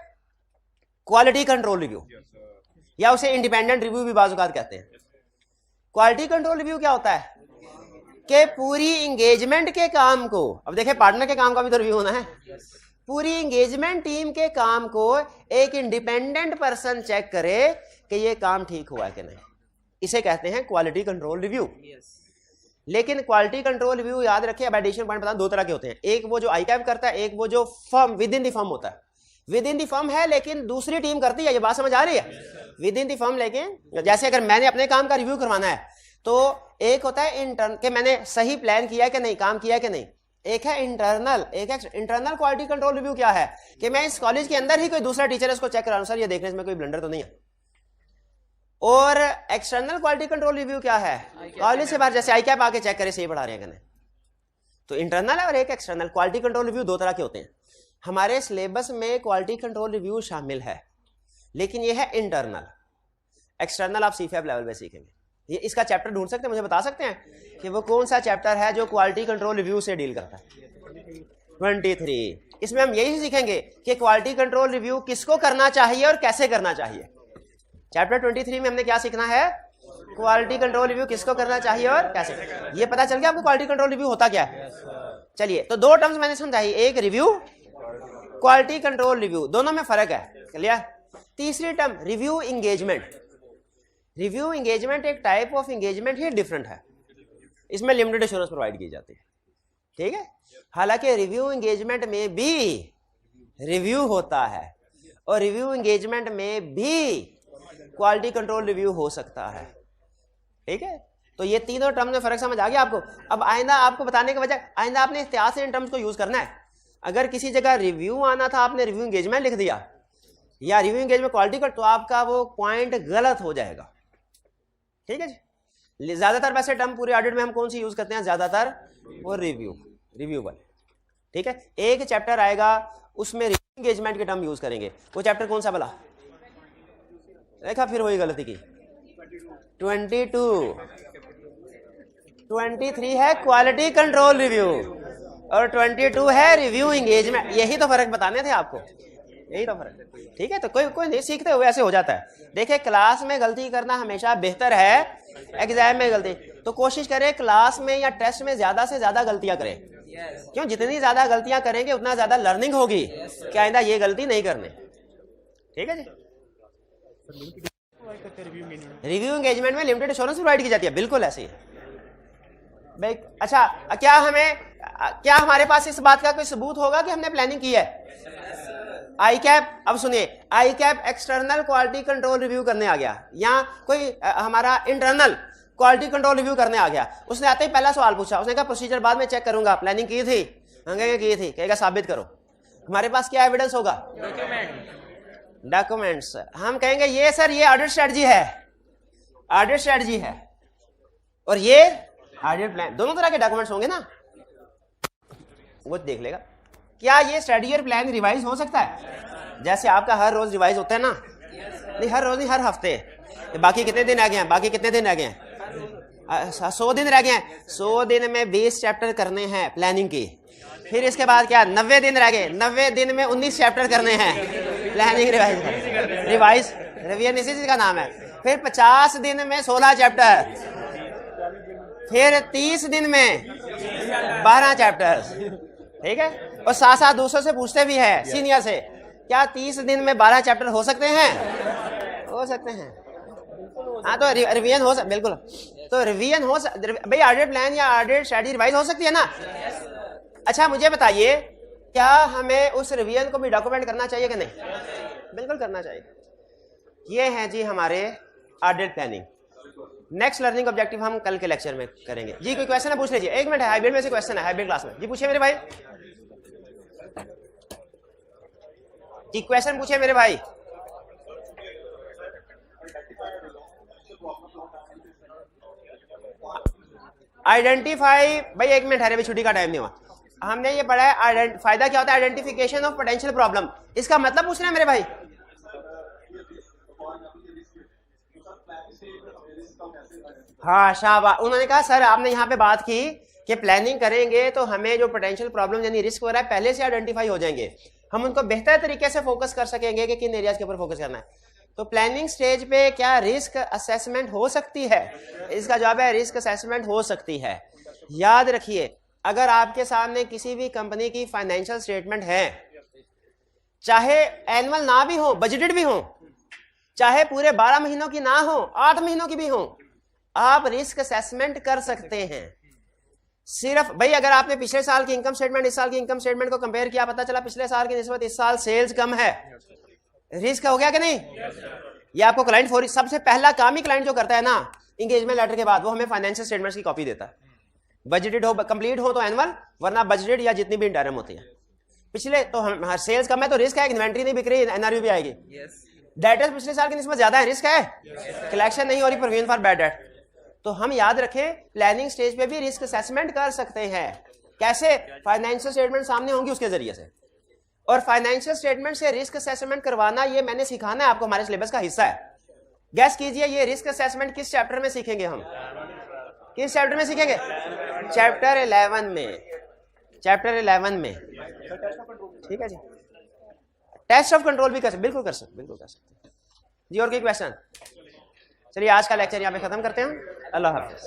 क्वालिटी कंट्रोल रिव्यू, या उसे इंडिपेंडेंट रिव्यू भी बाज़ औक़ात कहते हैं। क्वालिटी कंट्रोल रिव्यू क्या होता है कि पूरी एंगेजमेंट के काम को, अब देखें पार्टनर के काम का भी तो रिव्यू होना है, पूरी एंगेजमेंट टीम के काम को एक इंडिपेंडेंट पर्सन चेक करे कि ये काम ठीक हुआ है कि नहीं, इसे कहते हैं क्वालिटी कंट्रोल रिव्यू। लेकिन क्वालिटी कंट्रोल रिव्यू याद रखिए, अब एडिशनल पॉइंट बता, 2 तरह के होते हैं। एक वो जो ICAP करता है, एक वो जो firm with in the firm होता है। विद इन द फर्म है लेकिन दूसरी टीम करती है, ये बात समझ आ रही है? विद इन द फर्म, लेकिन जैसे अगर मैंने अपने काम का रिव्यू करवाना है तो एक होता है इंटर्न के मैंने सही प्लान किया है कि नहीं, काम किया है कि नहीं। एक है इंटरनल, एक है इंटरनल क्वालिटी कंट्रोल रिव्यू। क्या है कि मैं इस कॉलेज के अंदर ही कोई दूसरा टीचर है उसको चेक करा रहा हूं, सर ये देखने में कोई ब्लंडर तो नहीं है। और एक्सटर्नल क्वालिटी कंट्रोल रिव्यू क्या है, कॉलेज से बाहर, जैसे ICAP आके चेक करे सही पढ़ा रहे हैं कि नहीं। तो इंटरनल है और एक एक्सटर्नल। क्वालिटी कंट्रोल रिव्यू 2 तरह के होते हैं। हमारे सिलेबस में क्वालिटी कंट्रोल रिव्यू शामिल है, लेकिन ये है इंटरनल। एक्सटर्नल आप CFAB लेवल पे सीखेंगे। ये इसका चैप्टर ढूंढ सकते हैं, मुझे बता सकते हैं कि वो कौन सा चैप्टर है जो क्वालिटी कंट्रोल रिव्यू से डील करता है? 23। इसमें हम यही सीखेंगे कि क्वालिटी कंट्रोल रिव्यू किसको करना चाहिए और कैसे करना चाहिए। चैप्टर 23 में हमने क्या सीखना है? क्वालिटी कंट्रोल रिव्यू किसको करना चाहिए और कैसे। ये पता चल गया आपको क्वालिटी कंट्रोल रिव्यू होता क्या है? चलिए, तो 2 टर्म्स मैंने समझाई, एक रिव्यू, क्वालिटी कंट्रोल रिव्यू, दोनों में फर्क है, क्लियर? तीसरी term review engagement. Review engagement एक टाइप ऑफ एंगेजमेंट ही डिफरेंट है, इसमें लिमिटेड एश्योरेंस प्रोवाइड की जाती है, ठीक है। हालांकि रिव्यू एंगेजमेंट में भी रिव्यू होता है और रिव्यू एंगेजमेंट में भी क्वालिटी कंट्रोल रिव्यू हो सकता है, ठीक है। तो ये तीनों टर्म में फर्क समझ आ गया आपको। अब आइंदा आपको बताने की वजह, आइंदा आपने एहतियात से इन टर्म्स को यूज करना है। अगर किसी जगह रिव्यू आना था, आपने रिव्यू एंगेजमेंट लिख दिया या रिव्यू एंगेजमेंट क्वालिटी का, तो आपका वो पॉइंट गलत हो जाएगा, ठीक है जी। ज्यादातर वैसे टर्म पूरे ऑडिट में हम कौन सी यूज करते हैं? ज्यादातर वो रिव्यू वाले, ठीक है। एक चैप्टर आएगा उसमें रिव्यू एंगेजमेंट के टर्म यूज करेंगे, वो चैप्टर कौन सा भला? देखा फिर वही गलती की। 22, 23 है क्वालिटी कंट्रोल रिव्यू और 22 है रिव्यू एंगेजमेंट। यही तो फर्क बताने थे आपको, यही तो फर्क, ठीक है। तो कोई नहीं सीखते हुए ऐसे हो जाता है। देखिए, क्लास में गलती करना हमेशा बेहतर है एग्जाम में गलती। तो कोशिश करें क्लास में या टेस्ट में ज्यादा से ज्यादा गलतियां करें, क्यों? जितनी ज्यादा गलतियां करेंगे उतना ज्यादा लर्निंग होगी कि आइंदा ये गलती नहीं करनी, ठीक है जी। रिव्यू एंगेजमेंट में लिमिटेड एश्योरेंस प्रोवाइड की जाती है, बिल्कुल ऐसे ही भाई। अच्छा, क्या हमारे पास इस बात का कोई सबूत होगा कि हमने प्लानिंग की है? ICAP, अब सुनिए, ICAP external quality control review करने आ गया, या कोई हमारा इंटरनल क्वालिटी कंट्रोल रिव्यू करने आ गया। उसने आते ही पहला सवाल पूछा, उसने कहा प्रोसीजर बाद में चेक करूंगा, प्लानिंग की थी? हम की थी, कहेगा साबित करो। हमारे पास क्या एविडेंस होगा? डॉक्यूमेंट्स। हम कहेंगे ये सर ये ऑडिट स्ट्रेटजी है, ऑडिट स्ट्रेटजी है, और ये ऑडिट प्लान, दोनों तरह के डॉक्यूमेंट्स होंगे ना, वो देख लेगा। क्या ये स्ट्रेटजी और प्लान रिवाइज हो सकता है? जैसे आपका हर रोज रिवाइज होता है ना, नहीं हर रोज नहीं, हर हफ्ते। बाकी कितने दिन आ गए हैं, बाकी कितने दिन आ गए हैं, 100 दिन रह गए हैं, 100 दिन में 20 चैप्टर करने हैं प्लानिंग की। फिर इसके बाद क्या, 90 दिन रह गए, 90 दिन में 19 चैप्टर करने हैं प्लानिंग रिवाइज रिवीजन इसी चीज का नाम है। फिर 50 दिन में 16 चैप्टर, फिर 30 दिन में 12 चैप्टर्स, ठीक है। और साथ साथ दूसरों से पूछते भी है सीनियर से, क्या 30 दिन में 12 चैप्टर हो सकते हैं? हो सकते हैं। हाँ तो रिवीजन हो बिल्कुल, तो रिवीजन हो भाई, ऑडिट प्लान या ऑडिट स्ट्रेटजी रिवाइज हो सकती है ना। अच्छा मुझे बताइए, क्या हमें उस रिवीजन को भी डॉक्यूमेंट करना चाहिए कि नहीं? बिल्कुल करना चाहिए। ये हैं जी हमारे audit planning. Next learning objective हम कल के लेक्चर में करेंगे जी। कोई क्वेश्चन है पूछ लीजिए। 1 मिनट है, हाइब्रिड में से क्वेश्चन है, हाइब्रिड क्लास में जी, पूछिए मेरे भाई जी, क्वेश्चन पूछिए मेरे भाई। आइडेंटिफाई, भाई 1 मिनट है, छुट्टी का टाइम नहीं हुआ। हमने ये पढ़ा है फायदा क्या होता है, आइडेंटिफिकेशन ऑफ पोटेंशियल प्रॉब्लम। इसका मतलब पूछ रहे हैं मेरे भाई? हाँ शाबाश, उन्होंने कहा सर आपने यहाँ पे बात की कि प्लानिंग करेंगे तो हमें जो पोटेंशियल प्रॉब्लम यानी रिस्क हो रहा है पहले से आइडेंटिफाई हो जाएंगे, हम उनको बेहतर तरीके से फोकस कर सकेंगे कि किन एरियाज के ऊपर फोकस करना है। तो प्लानिंग स्टेज पे क्या रिस्क असेसमेंट हो सकती है? इसका जवाब है रिस्क असेसमेंट हो सकती है। याद रखिए, अगर आपके सामने किसी भी कंपनी की फाइनेंशियल स्टेटमेंट है, चाहे एनुअल ना भी हो, बजटेड भी हो, चाहे पूरे 12 महीनों की ना हो, 8 महीनों की भी हो, आप रिस्क असेसमेंट कर सकते हैं। सिर्फ भाई अगर आपने पिछले साल की इनकम स्टेटमेंट इस साल की इनकम स्टेटमेंट को कंपेयर किया, पता चला पिछले साल की निस्बत इस साल सेल्स कम है, रिस्क हो गया कि नहीं? ये आपको क्लाइंट फॉर सबसे पहला काम ही क्लाइंट जो करता है ना इंगेजमेंट लेटर के बाद, वो हमें फाइनेंशियल स्टेटमेंट्स की कॉपी देता है। बजटेड हो, कंप्लीट हो तो एनुअल, वरना बजटेड या जितनी भी इंटरम होती है। पिछले तो हम सेल्स कम है तो रिस्क है, इन्वेंट्री नहीं बिक रही, एनआरवी भी आएगी। डेटर्स पिछले साल की निस्बत ज्यादा है, रिस्क है, कलेक्शन नहीं हो रही, प्रोविजन फॉर बैड डेट। तो हम याद रखें प्लानिंग स्टेज पे भी रिस्क असेसमेंट कर सकते हैं। कैसे? फाइनेंशियल स्टेटमेंट सामने होंगी उसके जरिए से, और फाइनेंशियल स्टेटमेंट से रिस्क असेसमेंट करवाना ये मैंने सिखाना है आपको, हमारे सिलेबस का हिस्सा है। गैस कीजिए ये रिस्क असेसमेंट किस चैप्टर में सीखेंगे हम? किस चैप्टर में सीखेंगे? चैप्टर 11 में, चैप्टर 11 में, ठीक है जी। टेस्ट ऑफ कंट्रोल भी कर सकते, बिल्कुल कर सकते, बिल्कुल कर सकते जी। और कोई क्वेश्चन? चलिए आज का लेक्चर यहाँ पे खत्म करते हैं। अल्लाह हाफिज़।